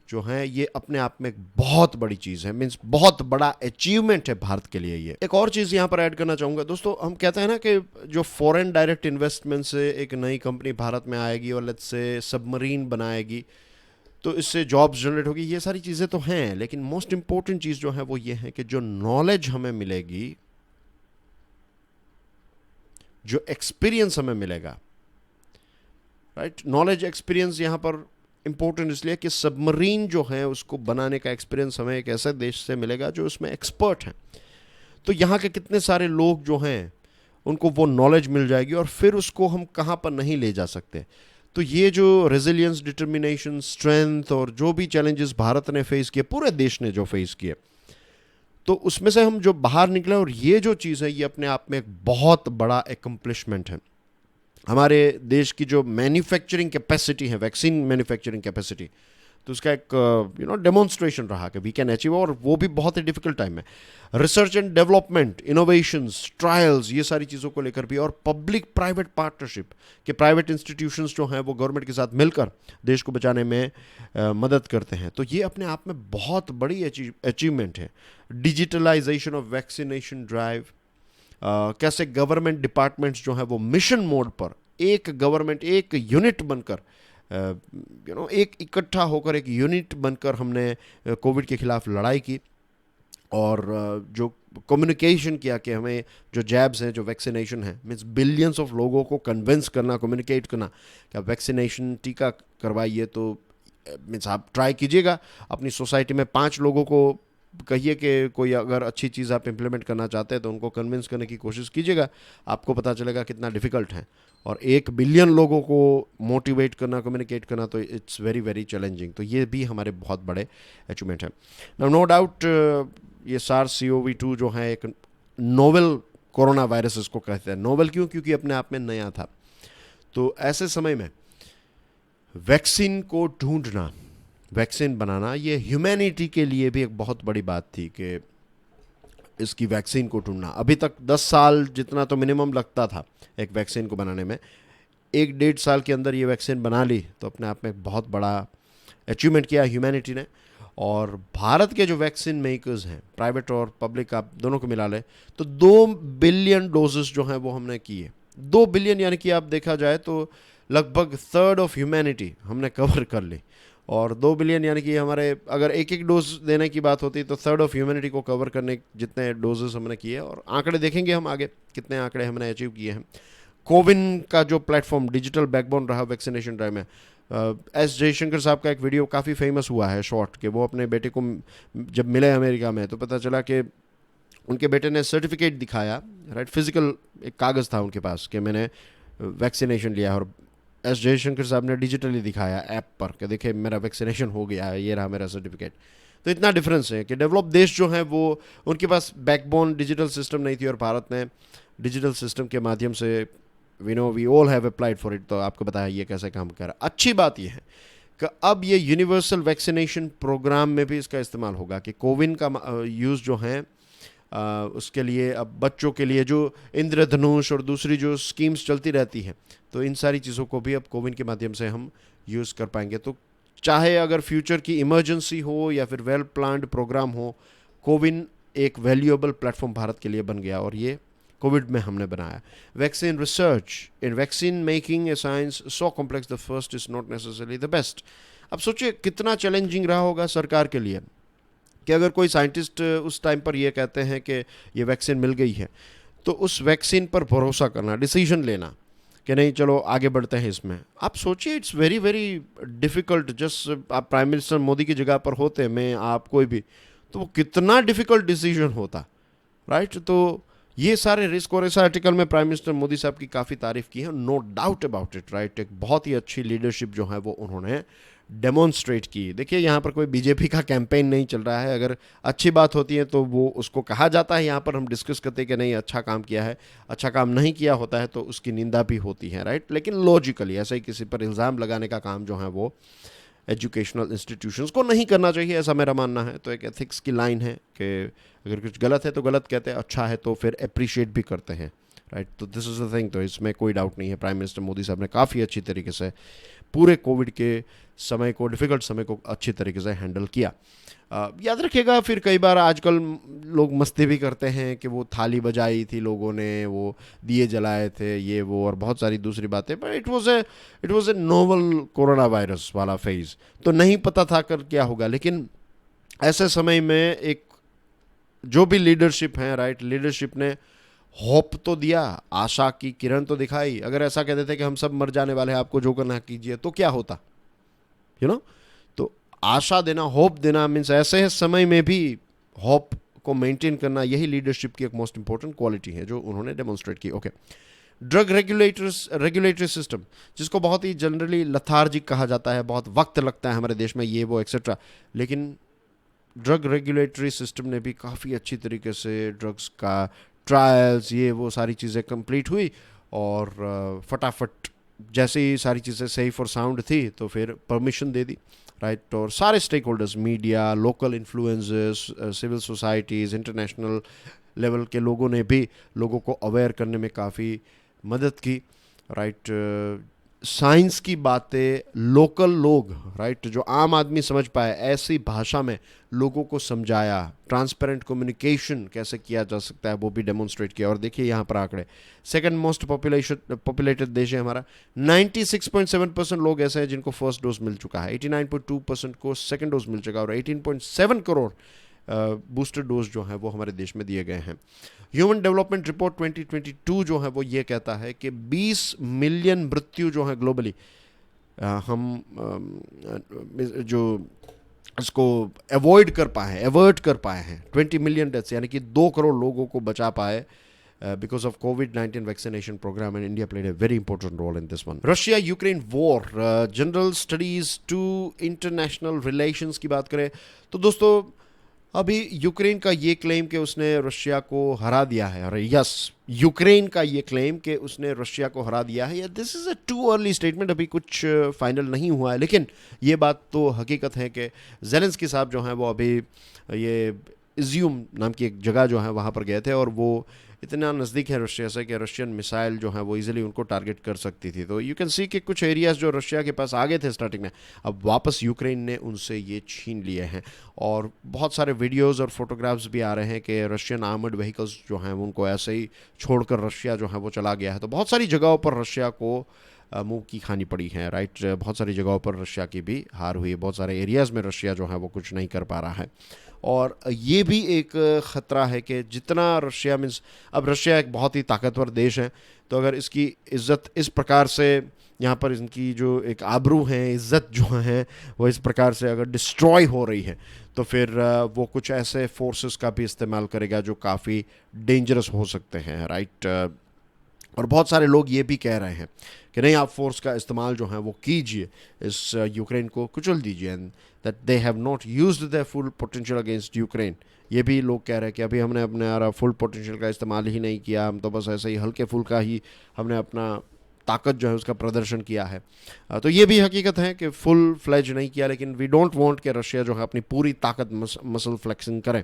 जो हैं ये अपने आप में एक बहुत बड़ी चीज़ है, मीन्स बहुत बड़ा अचीवमेंट है भारत के लिए। ये एक और चीज़ यहाँ पर ऐड करना चाहूँगा दोस्तों, हम कहते हैं ना कि जो फॉरेन डायरेक्ट इन्वेस्टमेंट से एक नई कंपनी भारत में आएगी और लेट्स से सबमरीन बनाएगी, तो इससे जॉब्स जनरेट होगी, ये सारी चीज़ें तो हैं, लेकिन मोस्ट इंपॉर्टेंट चीज़ जो है वो ये है कि जो नॉलेज हमें मिलेगी, जो एक्सपीरियंस हमें मिलेगा, राइट, नॉलेज एक्सपीरियंस यहाँ पर इंपॉर्टेंट इसलिए कि सबमरीन जो है उसको बनाने का एक्सपीरियंस हमें एक ऐसे देश से मिलेगा जो उसमें एक्सपर्ट हैं। तो यहाँ के कितने सारे लोग जो हैं उनको वो नॉलेज मिल जाएगी, और फिर उसको हम कहाँ पर नहीं ले जा सकते। तो ये जो रेजिलियंस, डिटर्मिनेशन, स्ट्रेंथ और जो भी चैलेंजेस भारत ने फेस किए, पूरे देश ने जो फेस किए, तो उसमें से हम जो बाहर निकले, और ये जो चीज़ है ये अपने आप में एक बहुत बड़ा एकम्प्लिशमेंट है। हमारे देश की जो मैन्युफैक्चरिंग कैपेसिटी है, वैक्सीन मैन्युफैक्चरिंग कैपेसिटी, तो उसका एक डेमोन्स्ट्रेशन रहा कि वी कैन अचीव, और वो भी बहुत ही डिफिकल्ट टाइम में। Research and development, innovations, trials, ये सारी चीज़ों को लेकर भी, और पब्लिक प्राइवेट पार्टनरशिप के प्राइवेट इंस्टीट्यूशंस जो हैं वो गवर्नमेंट के साथ मिलकर देश को बचाने में मदद करते हैं। तो ये अपने आप में बहुत बड़ी अचीवमेंट है। डिजिटलाइजेशन ऑफ वैक्सीनेशन ड्राइव, कैसे गवर्नमेंट डिपार्टमेंट्स जो है वो मिशन मोड पर एक गवर्नमेंट, एक यूनिट बनकर, एक इकट्ठा होकर एक यूनिट बनकर हमने कोविड के खिलाफ लड़ाई की, और जो कम्युनिकेशन किया कि हमें जो जैब्स हैं, जो वैक्सीनेशन है, मीन्स बिलियंस ऑफ लोगों को कन्विंस करना, कम्युनिकेट करना कि आप वैक्सीनेशन, टीका करवाइए। तो मीन्स आप ट्राई कीजिएगा अपनी सोसाइटी में 5 लोगों को कहिए कि कोई अगर अच्छी चीज़ आप इम्प्लीमेंट करना चाहते हैं तो उनको कन्विंस करने की कोशिश कीजिएगा, आपको पता चलेगा कितना डिफ़िकल्ट है। और 1 बिलियन लोगों को मोटिवेट करना, कम्युनिकेट करना, तो इट्स वेरी वेरी चैलेंजिंग। तो ये भी हमारे बहुत बड़े अचीवमेंट है। नो डाउट ये SARS-CoV-2 जो है एक नोवेल कोरोना वायरस इसको कहते हैं। नोवेल क्यों? क्योंकि अपने आप में नया था। तो ऐसे समय में वैक्सीन को ढूंढना, वैक्सीन बनाना, ये ह्यूमैनिटी के लिए भी एक बहुत बड़ी बात थी कि इसकी वैक्सीन को ढूंढना। अभी तक 10 साल जितना तो मिनिमम लगता था एक वैक्सीन को बनाने में, 1-1.5 साल के अंदर ये वैक्सीन बना ली, तो अपने आप में एक बहुत बड़ा अचीवमेंट किया ह्यूमैनिटी ने। और भारत के जो वैक्सीन मेकर्स हैं, प्राइवेट और पब्लिक, आप दोनों को मिला लें तो 2 बिलियन डोजेस जो हैं वो हमने किए। 2 बिलियन यानी कि आप देखा जाए तो लगभग थर्ड ऑफ ह्यूमैनिटी हमने कवर कर ली। और 2 बिलियन यानी कि हमारे अगर एक एक डोज देने की बात होती तो थर्ड ऑफ ह्यूमैनिटी को कवर करने जितने डोजेस हमने किए। और आंकड़े देखेंगे हम आगे कितने आंकड़े हमने अचीव किए हैं। कोविन का जो प्लेटफॉर्म डिजिटल बैकबोन रहा वैक्सीनेशन ड्राइव में, एस जयशंकर साहब का एक वीडियो काफ़ी फेमस हुआ है, शॉर्ट, कि वो अपने बेटे को जब मिले अमेरिका में तो पता चला कि उनके बेटे ने सर्टिफिकेट दिखाया, राइट, फिजिकल एक कागज़ था उनके पास कि मैंने वैक्सीनेशन लिया, और एस जयशंकर साहब ने डिजिटली दिखाया ऐप पर कि देखिए मेरा वैक्सीनेशन हो गया है, ये रहा मेरा सर्टिफिकेट। तो इतना डिफरेंस है कि डेवलप देश जो हैं वो, उनके पास बैकबोन डिजिटल सिस्टम नहीं थी, और भारत ने डिजिटल सिस्टम के माध्यम से we all have applied for it. तो आपको बताया ये कैसे काम कर रहा है। अच्छी बात यह है कि अब ये यूनिवर्सल वैक्सीनेशन प्रोग्राम में भी इसका इस्तेमाल होगा, कि कोविन का यूज़ जो है उसके लिए अब बच्चों के लिए जो इंद्रधनुष और दूसरी जो स्कीम्स चलती रहती हैं, तो इन सारी चीज़ों को भी अब कोविन के माध्यम से हम यूज़ कर पाएंगे। तो चाहे अगर फ्यूचर की इमरजेंसी हो या फिर वेल प्लान्ड प्रोग्राम हो, कोविन एक वैल्यूएबल प्लेटफॉर्म भारत के लिए बन गया, और ये कोविड में हमने बनाया। Vaccine research, in vaccine making a science so complex the first is not necessarily the best. अब सोचिए कितना चैलेंजिंग रहा होगा सरकार के लिए कि अगर कोई साइंटिस्ट उस टाइम पर ये कहते हैं कि ये वैक्सीन मिल गई है, तो उस वैक्सीन पर भरोसा करना, डिसीजन लेना कि नहीं चलो आगे बढ़ते हैं इसमें। आप सोचिए, it's very very difficult. Just आप प्राइम मिनिस्टर मोदी की जगह पर होते, मैं, आप, कोई भी, तो वो कितना डिफ़िकल्ट डिसीजन होता, राइट। तो ये सारे रिस्क, और इस आर्टिकल में प्राइम मिनिस्टर मोदी साहब की काफ़ी तारीफ की है, no doubt about it, right. एक बहुत ही अच्छी लीडरशिप जो है वो उन्होंने डेमोन्स्ट्रेट की। देखिए यहाँ पर कोई बीजेपी का कैंपेन नहीं चल रहा है। अगर अच्छी बात होती है तो वो उसको कहा जाता है, यहाँ पर हम डिस्कस करते हैं कि नहीं अच्छा काम किया है, अच्छा काम नहीं किया होता है तो उसकी निंदा भी होती है, राइट। लेकिन लॉजिकली ऐसा ही किसी पर इल्ज़ाम लगाने का काम जो है वो एजुकेशनल इंस्टीट्यूशंस को नहीं करना चाहिए, ऐसा मेरा मानना है। तो एक एथिक्स की लाइन है कि अगर कुछ गलत है तो गलत कहते हैं, अच्छा है तो फिर अप्रिशिएट भी करते हैं, राइट। तो दिस इज़ द थिंग, तो इसमें कोई डाउट नहीं है, प्राइम मिनिस्टर मोदी साहब ने काफ़ी अच्छी तरीके से पूरे कोविड के समय को, डिफ़िकल्ट समय को अच्छी तरीके से हैंडल किया। याद रखिएगा, फिर कई बार आजकल लोग मस्ती भी करते हैं कि वो थाली बजाई थी लोगों ने, वो दिए जलाए थे, ये वो और बहुत सारी दूसरी बातें, पर it was a novel corona virus वाला फेज, तो नहीं पता था कर क्या होगा। लेकिन ऐसे समय में एक जो भी लीडरशिप है, राइट, लीडरशिप ने होप तो दिया, आशा की किरण तो दिखाई। अगर ऐसा कहते थे कि हम सब मर जाने वाले हैं, आपको जो करना कीजिए, तो क्या होता, तो आशा देना, होप देना मीन्स ऐसे समय में भी होप को मेंटेन करना, यही लीडरशिप की एक मोस्ट इंपॉर्टेंट क्वालिटी है जो उन्होंने डेमोन्स्ट्रेट की। ओके, ड्रग रेगुलेटरी सिस्टम, जिसको बहुत ही जनरली लथार्जिक कहा जाता है, बहुत वक्त लगता है हमारे देश में, ये वो एक्सेट्रा, लेकिन ड्रग रेगुलेटरी सिस्टम ने भी काफ़ी अच्छी तरीके से ड्रग्स का ट्रायल्स, ये वो सारी चीज़ें कंप्लीट हुई, और फटाफट जैसे ही सारी चीज़ें सेफ और साउंड थी तो फिर परमिशन दे दी, राइट। और सारे stakeholders, media, local influencers, civil societies, international level के लोगों ने भी लोगों को अवेयर करने में काफ़ी मदद की, राइट। साइंस की बातें लोकल लोग, राइट, जो आम आदमी समझ पाए ऐसी भाषा में लोगों को समझाया। ट्रांसपेरेंट कम्युनिकेशन कैसे किया जा सकता है वो भी डेमोन्स्ट्रेट किया। और देखिए यहाँ पर आंकड़े, सेकंड मोस्ट पॉपुलेटेड देश है हमारा, 96.7% लोग ऐसे हैं जिनको फर्स्ट डोज मिल चुका है, 89.2% को सेकंड डोज मिल चुका है, और 18.7 करोड़ बूस्टर डोज जो है वो हमारे देश में दिए गए हैं। ह्यूमन डेवलपमेंट रिपोर्ट 2022 जो है वो ये कहता है कि 20 मिलियन मृत्यु जो है ग्लोबली, हम जो इसको अवॉइड कर पाए हैं, 20 मिलियन डेथ्स, यानी कि 2 करोड़ लोगों को बचा पाए because of COVID-19 vaccination program, and India played a very important role in this one. Russia-Ukraine war, general studies to international relations की बात करें तो दोस्तों, अभी यूक्रेन का ये क्लेम कि उसने रशिया को हरा दिया है, अरे यस, यूक्रेन का ये क्लेम कि उसने रशिया को हरा दिया है, this is a too early statement, अभी कुछ फाइनल नहीं हुआ है। लेकिन ये बात तो हकीकत है कि ज़ेलेंस्की साहब जो हैं वो अभी ये इज्यूम नाम की एक जगह जो है वहाँ पर गए थे, और वो इतना नज़दीक है रशिया से कि रशियन मिसाइल जो है वो इजीली उनको टारगेट कर सकती थी। तो यू कैन सी कि कुछ एरियाज जो रशिया के पास आ गए थे स्टार्टिंग में, अब वापस यूक्रेन ने उनसे ये छीन लिए हैं। और बहुत सारे वीडियोस और फोटोग्राफ्स भी आ रहे हैं कि रशियन आर्मर्ड व्हीकल्स जो हैं उनको ऐसे ही छोड़कर रशिया जो है वो चला गया है। तो बहुत सारी जगहों पर रशिया को मुंह की खानी पड़ी है, राइट। बहुत सारी जगहों पर रशिया की भी हार हुई है, बहुत सारे एरियाज़ में रशिया जो है वो कुछ नहीं कर पा रहा है। और ये भी एक ख़तरा है कि जितना रशिया मीन्स, अब रशिया एक बहुत ही ताकतवर देश है, तो अगर इसकी इज़्ज़त इस प्रकार से यहाँ पर इनकी जो एक आबरू है, इज़्ज़त जो है वो इस प्रकार से अगर डिस्ट्रॉय हो रही है, तो फिर वो कुछ ऐसे फोर्सेस का भी इस्तेमाल करेगा जो काफ़ी डेंजरस हो सकते हैं, राइट। और बहुत सारे लोग ये भी कह रहे हैं कि नहीं, आप फोर्स का इस्तेमाल जो है वो कीजिए, इस यूक्रेन को कुचल दीजिए, and that they have not used there full potential against Ukraine. ये भी लोग कह रहे हैं कि अभी हमने अपने यार फुल पोटेंशियल का इस्तेमाल ही नहीं किया, हम तो बस ऐसे ही हल्के फुल्का ही हमने अपना ताकत जो है उसका प्रदर्शन किया है। तो ये भी हकीकत है कि फुल फ्लेज नहीं किया, लेकिन वी डोंट वांट कि रशिया जो है अपनी पूरी ताकत मसल फ्लेक्सिंग करे।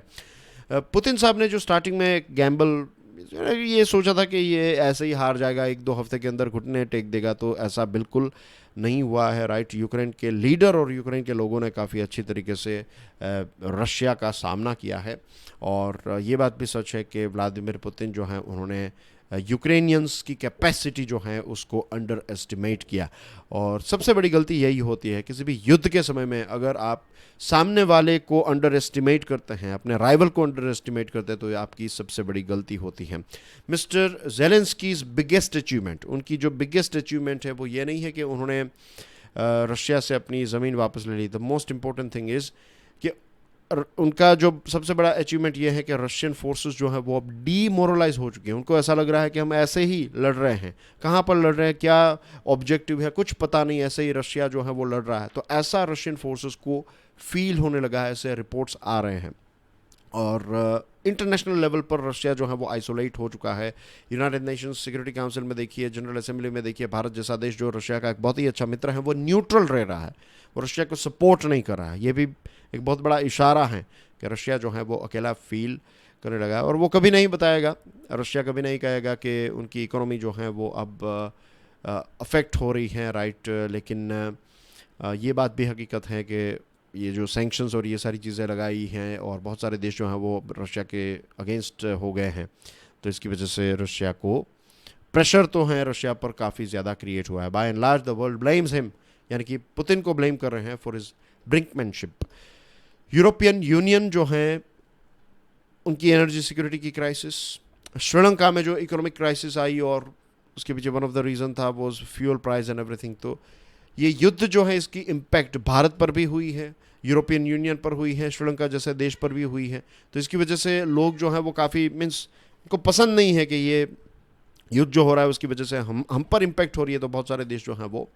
पुतिन साहब ने जो स्टार्टिंग में गैम्बल ये सोचा था कि ये ऐसे ही हार जाएगा, 1-2 हफ्ते के अंदर घुटने टेक देगा, तो ऐसा बिल्कुल नहीं हुआ है, राइट। यूक्रेन के लीडर और यूक्रेन के लोगों ने काफ़ी अच्छी तरीके से रशिया का सामना किया है। और ये बात भी सच है कि व्लादिमीर पुतिन जो हैं उन्होंने यूक्रेनियंस की कैपेसिटी जो है उसको अंडर एस्टिमेट किया। और सबसे बड़ी गलती यही होती है किसी भी युद्ध के समय में, अगर आप सामने वाले को अंडर एस्टिमेट करते हैं, अपने राइवल को अंडर एस्टिमेट करते हैं, तो आपकी सबसे बड़ी गलती होती है। मिस्टर ज़ेलेंस्कीज़ बिगेस्ट अचीवमेंट, उनकी जो बिगेस्ट अचीवमेंट है वो ये नहीं है कि उन्होंने रशिया से अपनी ज़मीन वापस ले ली। The most important thing is कि उनका जो सबसे बड़ा अचीवमेंट ये है कि रशियन फोर्सेस जो है वो अब डीमोरलाइज हो चुके हैं। उनको ऐसा लग रहा है कि हम ऐसे ही लड़ रहे हैं, कहाँ पर लड़ रहे हैं, क्या ऑब्जेक्टिव है, कुछ पता नहीं, ऐसे ही रशिया जो है वो लड़ रहा है। तो ऐसा रशियन फोर्सेस को फील होने लगा है, ऐसे रिपोर्ट्स आ रहे हैं। और इंटरनेशनल लेवल पर रशिया जो है वो आइसोलेट हो चुका है। यूनाइटेड नेशंस सिक्योरिटी काउंसिल में देखिए, जनरल असेंबली में देखिए, भारत जैसा देश जो रशिया का एक बहुत ही अच्छा मित्र है वो न्यूट्रल रह रहा है, वो रशिया को सपोर्ट नहीं कर रहा है। ये भी एक बहुत बड़ा इशारा है कि रशिया जो है वो अकेला फील करने लगा है। और वो कभी नहीं बताएगा, रशिया कभी नहीं कहेगा कि उनकी इकोनॉमी जो है वो अब अफेक्ट हो रही है, राइट। लेकिन ये बात भी हकीकत है कि ये जो सैंक्शंस और ये सारी चीज़ें लगाई हैं और बहुत सारे देश जो हैं वो रशिया के अगेंस्ट हो गए हैं, तो इसकी वजह से रशिया को प्रेशर तो है, रशिया पर काफ़ी ज़्यादा क्रिएट हुआ है। By and large the world blames him, यानी कि पुतिन को ब्लेम कर रहे हैं for his brinkmanship. European union जो है उनकी एनर्जी सिक्योरिटी की क्राइसिस, श्रीलंका में जो इकोनॉमिक क्राइसिस आई और उसके पीछे वन ऑफ द रीज़न था वो फ्यूल प्राइस एंड एवरीथिंग। तो ये युद्ध जो है इसकी इम्पैक्ट भारत पर भी हुई है, यूरोपियन यूनियन पर हुई है, श्रीलंका जैसे देश पर भी हुई है। तो इसकी वजह से लोग जो हैं वो काफ़ी मीन्स उनको पसंद नहीं है कि ये युद्ध जो हो रहा है उसकी वजह से हम पर इम्पैक्ट हो रही है। तो बहुत सारे देश जो हैं वो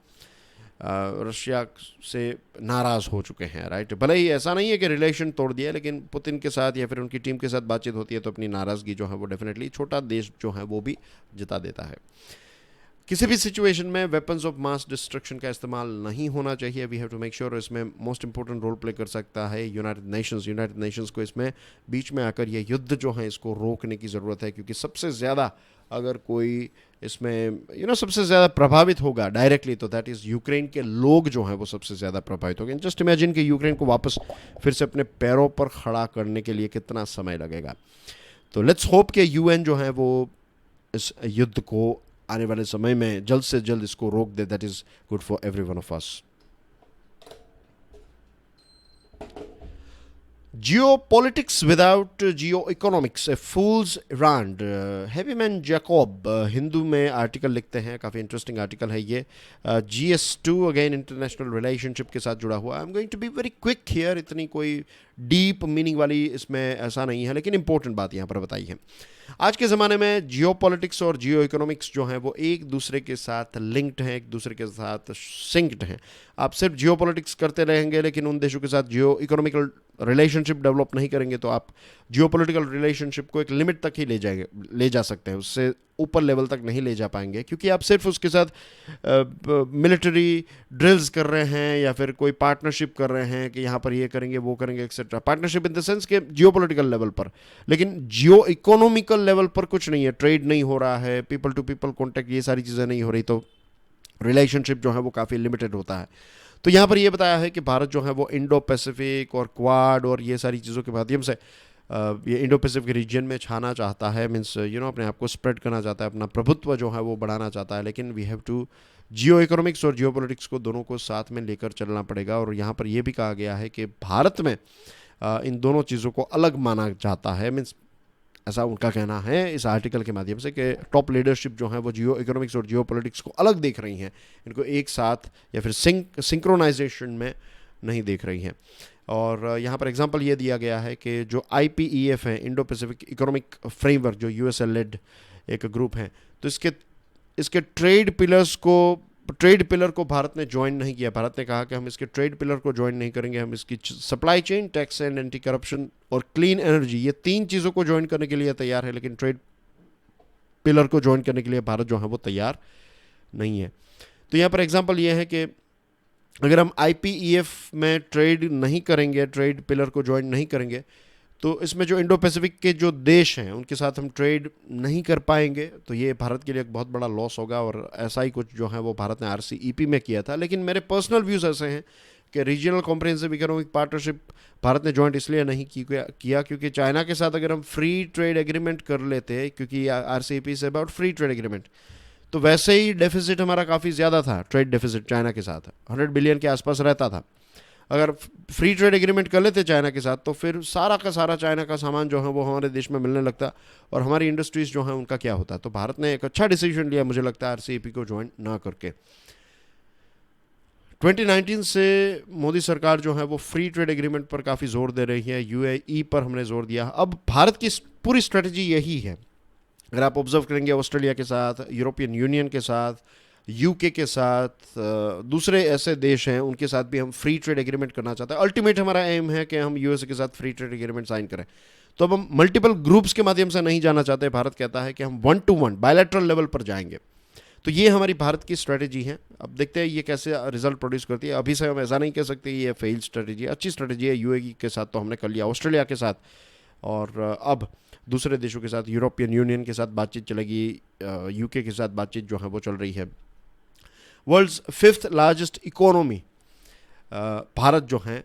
रशिया से नाराज़ हो चुके हैं, राइट। भले ही ऐसा नहीं है कि रिलेशन तोड़ दिया, लेकिन पुतिन के साथ या फिर उनकी टीम के साथ बातचीत होती है तो अपनी नाराज़गी जो है वो डेफिनेटली छोटा देश जो है वो भी जता देता है। किसी भी सिचुएशन में वेपन्स ऑफ मास डिस्ट्रक्शन का इस्तेमाल नहीं होना चाहिए। We have to make sure. इसमें मोस्ट इंपॉर्टेंट रोल प्ले कर सकता है यूनाइटेड नेशंस को इसमें बीच में आकर ये युद्ध जो है इसको रोकने की ज़रूरत है, क्योंकि सबसे ज़्यादा अगर कोई इसमें सबसे ज़्यादा प्रभावित होगा डायरेक्टली तो दैट इज़ यूक्रेन के लोग जो हैं वो सबसे ज़्यादा प्रभावित होंगे। जस्ट इमेजिन कि यूक्रेन को वापस फिर से अपने पैरों पर खड़ा करने के लिए कितना समय लगेगा। तो लेट्स होप कि यूएन जो है वो इस युद्ध को आने वाले समय में जल्द से जल्द इसको रोक दे। That is good for every one of us. Geopolitics without geoeconomics, a fool's errand। Happymon Jacob Hindu में आर्टिकल लिखते हैं, काफ़ी इंटरेस्टिंग आर्टिकल है ये। GS2 अगेन इंटरनेशनल रिलेशनशिप के साथ जुड़ा हुआ। I am going to be very quick here, इतनी कोई डीप मीनिंग वाली इसमें ऐसा नहीं है, लेकिन इंपॉर्टेंट बात यहाँ पर बताई है। आज के ज़माने में जियोपॉलिटिक्स और जियो इकोनॉमिक्स जो हैं वो एक दूसरे के साथ लिंक्ड हैं, एक दूसरे के साथ सिंक्ड हैं। आप सिर्फ जियोपॉलिटिक्स करते रहेंगे लेकिन उन देशों के साथ जियो इकोनॉमिकल रिलेशनशिप डेवलप नहीं करेंगे तो आप जियोपॉलिटिकल रिलेशनशिप को एक लिमिट तक ही ले जा सकते हैं, उससे ऊपर लेवल तक नहीं ले जा पाएंगे, क्योंकि आप सिर्फ उसके साथ मिलिट्री ड्रिल्स कर रहे हैं या फिर कोई पार्टनरशिप कर रहे हैं कि यहाँ पर ये करेंगे वो करेंगे etcetera. Partnership in the sense के जियोपॉलिटिकल लेवल पर, लेकिन जियो इकोनॉमिकल लेवल पर कुछ नहीं है। ट्रेड नहीं हो रहा है, पीपल टू पीपल कॉन्टैक्ट, ये सारी चीज़ें नहीं हो रही, तो रिलेशनशिप जो है वो काफ़ी लिमिटेड होता है। तो यहाँ पर ये बताया है कि भारत जो है वो इंडो पैसिफिक और क्वाड और ये सारी चीज़ों के माध्यम से ये इंडो पैसिफिक रीजन में छाना चाहता है, मीन्स अपने आप को स्प्रेड करना चाहता है, अपना प्रभुत्व जो है वो बढ़ाना चाहता है। लेकिन we have to geoeconomics और जियो पॉलिटिक्स को दोनों को साथ में लेकर चलना पड़ेगा। और यहाँ पर यह भी कहा गया है कि भारत में इन दोनों चीज़ों को अलग माना जाता है, मीन्स ऐसा उनका कहना है इस आर्टिकल के माध्यम से कि टॉप लीडरशिप जो है वो जियो इकोनॉमिक्स और जियो पॉलिटिक्स को अलग देख रही हैं, इनको एक साथ या फिर सिंक्रोनाइजेशन में नहीं देख रही हैं। और यहाँ पर एग्जांपल ये दिया गया है कि जो IPEF है, इंडो पैसिफिक इकोनॉमिक फ्रेमवर्क, जो USA लेड एक ग्रुप है, तो इसके ट्रेड पिलर को भारत ने ज्वाइन नहीं किया। भारत ने कहा कि हम इसके ट्रेड पिलर को ज्वाइन नहीं करेंगे, हम इसकी supply chain, tax and anti corruption और क्लीन एनर्जी, ये 3 चीज़ों को ज्वाइन करने के लिए तैयार है, लेकिन ट्रेड पिलर को ज्वाइन करने के लिए भारत जो है वो तैयार नहीं है। तो यहाँ पर एग्जांपल ये है कि अगर हम IPEF में ट्रेड नहीं करेंगे, ट्रेड पिलर को ज्वाइन नहीं करेंगे, तो इसमें जो इंडो पैसिफिक के जो देश हैं उनके साथ हम ट्रेड नहीं कर पाएंगे, तो ये भारत के लिए एक बहुत बड़ा लॉस होगा। और ऐसा ही कुछ जो है वो भारत ने RCEP में किया था। लेकिन मेरे पर्सनल व्यूज़ ऐसे हैं कि regional comprehensive economic partnership Bharat ने ज्वाइंट इसलिए नहीं किया क्योंकि चाइना के साथ अगर हम फ्री ट्रेड एग्रीमेंट कर लेते, क्योंकि RCEP say about free trade agreement, तो वैसे ही डेफिसिट हमारा काफ़ी ज़्यादा था, ट्रेड डेफिसिट चाइना के साथ 100 बिलियन के आसपास रहता था। अगर फ्री ट्रेड एग्रीमेंट कर लेते चाइना के साथ तो फिर सारा का सारा चाइना का सामान जो है वो हमारे देश में मिलने लगता और हमारी इंडस्ट्रीज़ जो हैं उनका क्या होता। तो भारत ने एक अच्छा डिसीजन लिया मुझे लगता है RCEP को ज्वाइन ना करके। 2019 से मोदी सरकार जो है वो फ्री ट्रेड एग्रीमेंट पर काफ़ी जोर दे रही है, UAE पर हमने जोर दिया। अब भारत की पूरी स्ट्रेटजी यही है। अगर आप ऑब्जर्व करेंगे ऑस्ट्रेलिया के साथ, यूरोपियन यूनियन के साथ, UK के साथ, दूसरे ऐसे देश हैं उनके साथ भी हम फ्री ट्रेड एग्रीमेंट करना चाहते हैं। अल्टीमेट हमारा एम है कि हम USA के साथ फ्री ट्रेड एग्रीमेंट साइन करें। तो अब हम मल्टीपल ग्रुप्स के माध्यम से नहीं जाना चाहते। भारत कहता है कि हम 1-to-1 बायलैटरल लेवल पर जाएंगे। तो ये हमारी भारत की स्ट्रेटजी है। अब देखते हैं ये कैसे रिजल्ट प्रोड्यूस करती है। अभी से हम ऐसा नहीं कह सकते ये फेल स्ट्रेटजी है, अच्छी स्ट्रेटजी है। UAE के साथ तो हमने कर लिया, ऑस्ट्रेलिया के साथ, और अब दूसरे देशों के साथ, यूरोपियन यूनियन के साथ बातचीत चलेगी, यूके के साथ बातचीत जो है वो चल रही है। World's 5th largest economy Bharat जो है,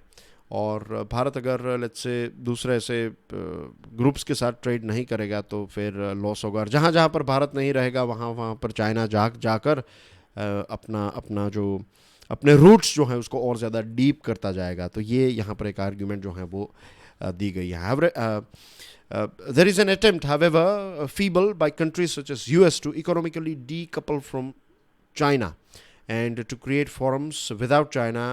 और भारत अगर लेट्स से दूसरे ऐसे ग्रुप्स के साथ ट्रेड नहीं करेगा तो फिर लॉस होगा। और जहाँ जहाँ पर भारत नहीं रहेगा वहाँ वहाँ पर चाइना जाकर अपना जो अपने रूट्स जो हैं उसको और ज़्यादा डीप करता जाएगा। तो ये यहाँ पर एक आर्ग्यूमेंट जो है वो दी गई है। There is an attempt, however, feeble by countries such as US to economically decouple from China and to create forums without China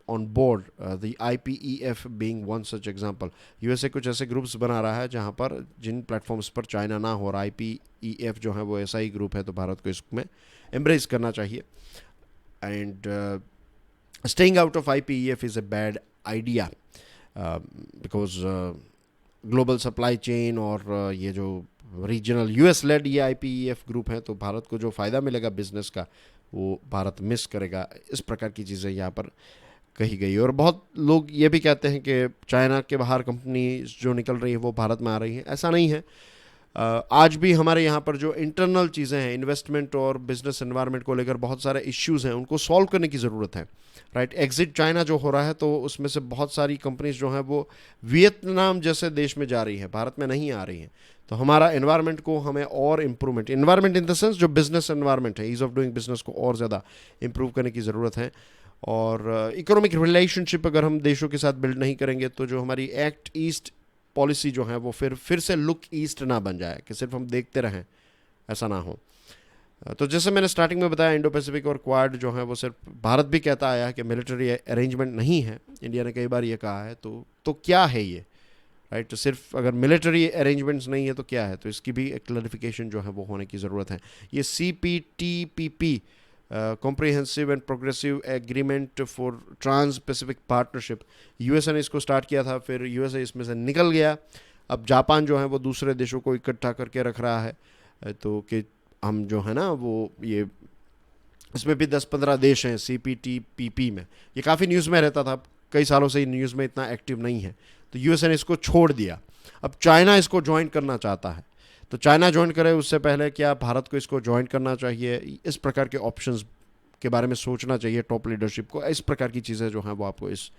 on board, the IPEF being one such example. USA कुछ ऐसे groups बना रहा है जहाँ पर जिन platforms पर China ना हो, और IPEF जो है वो ऐसा ही ग्रुप है, तो भारत को इसमें एम्ब्रेस करना चाहिए। And staying out of IPEF is a bad idea because global supply chain और ये जो रीजनल US लेड ये IPEF ग्रुप है, तो भारत को जो फ़ायदा मिलेगा बिजनेस का वो भारत मिस करेगा। इस प्रकार की चीज़ें यहाँ पर कही गई। और बहुत लोग ये भी कहते हैं कि चाइना के बाहर कंपनी जो निकल रही है वो भारत में आ रही है। ऐसा नहीं है। आज भी हमारे यहाँ पर जो इंटरनल चीज़ें हैं, इन्वेस्टमेंट और बिजनेस एनवायरनमेंट को लेकर बहुत सारे इश्यूज़ हैं, उनको सॉल्व करने की ज़रूरत है। राइट, एग्जिट चाइना जो हो रहा है तो उसमें से बहुत सारी कंपनीज जो हैं वो वियतनाम जैसे देश में जा रही हैं, भारत में नहीं आ रही हैं। तो हमारा एनवायरनमेंट को हमें और improvement, environment in the sense जो बिजनेस एनवायरनमेंट है, ईज़ ऑफ डूइंग बिजनेस को और ज़्यादा इम्प्रूव करने की ज़रूरत है। और इकोनॉमिक रिलेशनशिप अगर हम देशों के साथ बिल्ड नहीं करेंगे तो जो हमारी एक्ट ईस्ट पॉलिसी जो है वो फिर से लुक ईस्ट ना बन जाए कि सिर्फ हम देखते रहें, ऐसा ना हो। तो जैसे मैंने स्टार्टिंग में बताया, इंडो पैसिफिक और क्वाड जो है वो सिर्फ भारत भी कहता आया है कि मिलिट्री अरेंजमेंट नहीं है, इंडिया ने कई बार ये कहा है। तो क्या है ये, राइट? तो सिर्फ अगर मिलिट्री अरेंजमेंट्स नहीं है तो क्या है, तो इसकी भी एक क्लैरिफिकेशन जो है वो होने की ज़रूरत है। ये CPTPP comprehensive and progressive agreement for trans Pacific partnership, USA ने इसको स्टार्ट किया था, फिर USA इसमें से निकल गया। अब जापान जो है वो दूसरे देशों को इकट्ठा करके रख रहा है, तो कि हम जो है ना वो ये इसमें भी 10-15 देश हैं CPTPP में। ये काफ़ी न्यूज़ में रहता था, कई सालों से न्यूज़ में इतना एक्टिव नहीं है, तो USA ने इसको छोड़ दिया। अब चाइना इसको ज्वाइन करना चाहता है, तो चाइना ज्वाइन करे उससे पहले क्या भारत को इसको ज्वाइन करना चाहिए, इस प्रकार के ऑप्शंस के बारे में सोचना चाहिए टॉप लीडरशिप को। इस प्रकार की चीज़ें जो हैं वो आपको इस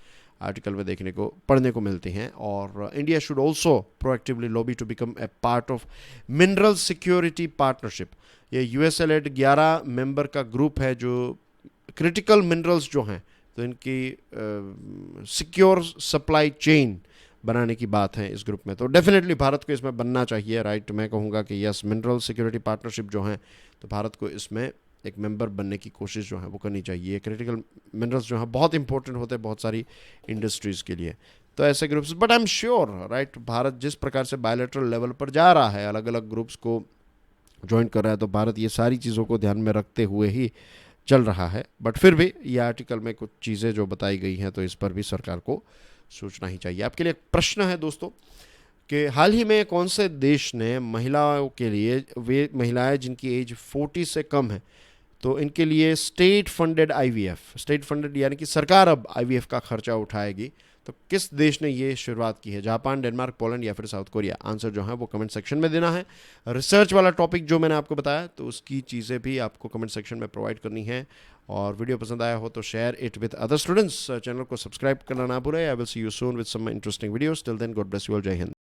आर्टिकल में देखने को पढ़ने को मिलती हैं। और India should also proactively lobby to become a part of mineral security partnership. ये USA लेड 11 मेंबर का ग्रुप है जो क्रिटिकल मिनरल्स जो हैं तो इनकी सिक्योर सप्लाई चेन बनाने की बात है इस ग्रुप में। तो डेफिनेटली भारत को इसमें बनना चाहिए, राइट। मैं कहूँगा कि यस, मिनरल सिक्योरिटी पार्टनरशिप जो है तो भारत को इसमें एक मेंबर बनने की कोशिश जो है वो करनी चाहिए। क्रिटिकल मिनरल्स जो हैं बहुत इंपॉर्टेंट होते हैं बहुत सारी इंडस्ट्रीज़ के लिए, तो ऐसे groups, but I am sure, right, Bharat जिस प्रकार से बायलैटरल लेवल पर जा रहा है, अलग अलग ग्रुप्स को ज्वाइन कर रहा है, तो भारत ये सारी चीज़ों को ध्यान में रखते हुए ही चल रहा है। बट फिर भी ये आर्टिकल में कुछ चीज़ें जो बताई गई हैं तो इस पर भी सरकार को सोचना ही चाहिए। आपके लिए एक प्रश्न है दोस्तों कि हाल ही में कौन से देश ने महिलाओं के लिए, वे महिलाएं जिनकी एज 40 से कम है, तो इनके लिए state funded IVF, state funded यानी कि सरकार अब IVF का खर्चा उठाएगी, तो किस देश ने ये शुरुआत की है? जापान, डेनमार्क, पोलैंड या फिर साउथ कोरिया? आंसर जो है वो कमेंट सेक्शन में देना है। रिसर्च वाला टॉपिक जो मैंने आपको बताया तो उसकी चीज़ें भी आपको कमेंट सेक्शन में प्रोवाइड करनी है। और वीडियो पसंद आया हो तो share it with other students. Channel को सब्सक्राइब करना ना भूलें। I will see you soon with some interesting videos. Till then, god bless you all. जय हिंद।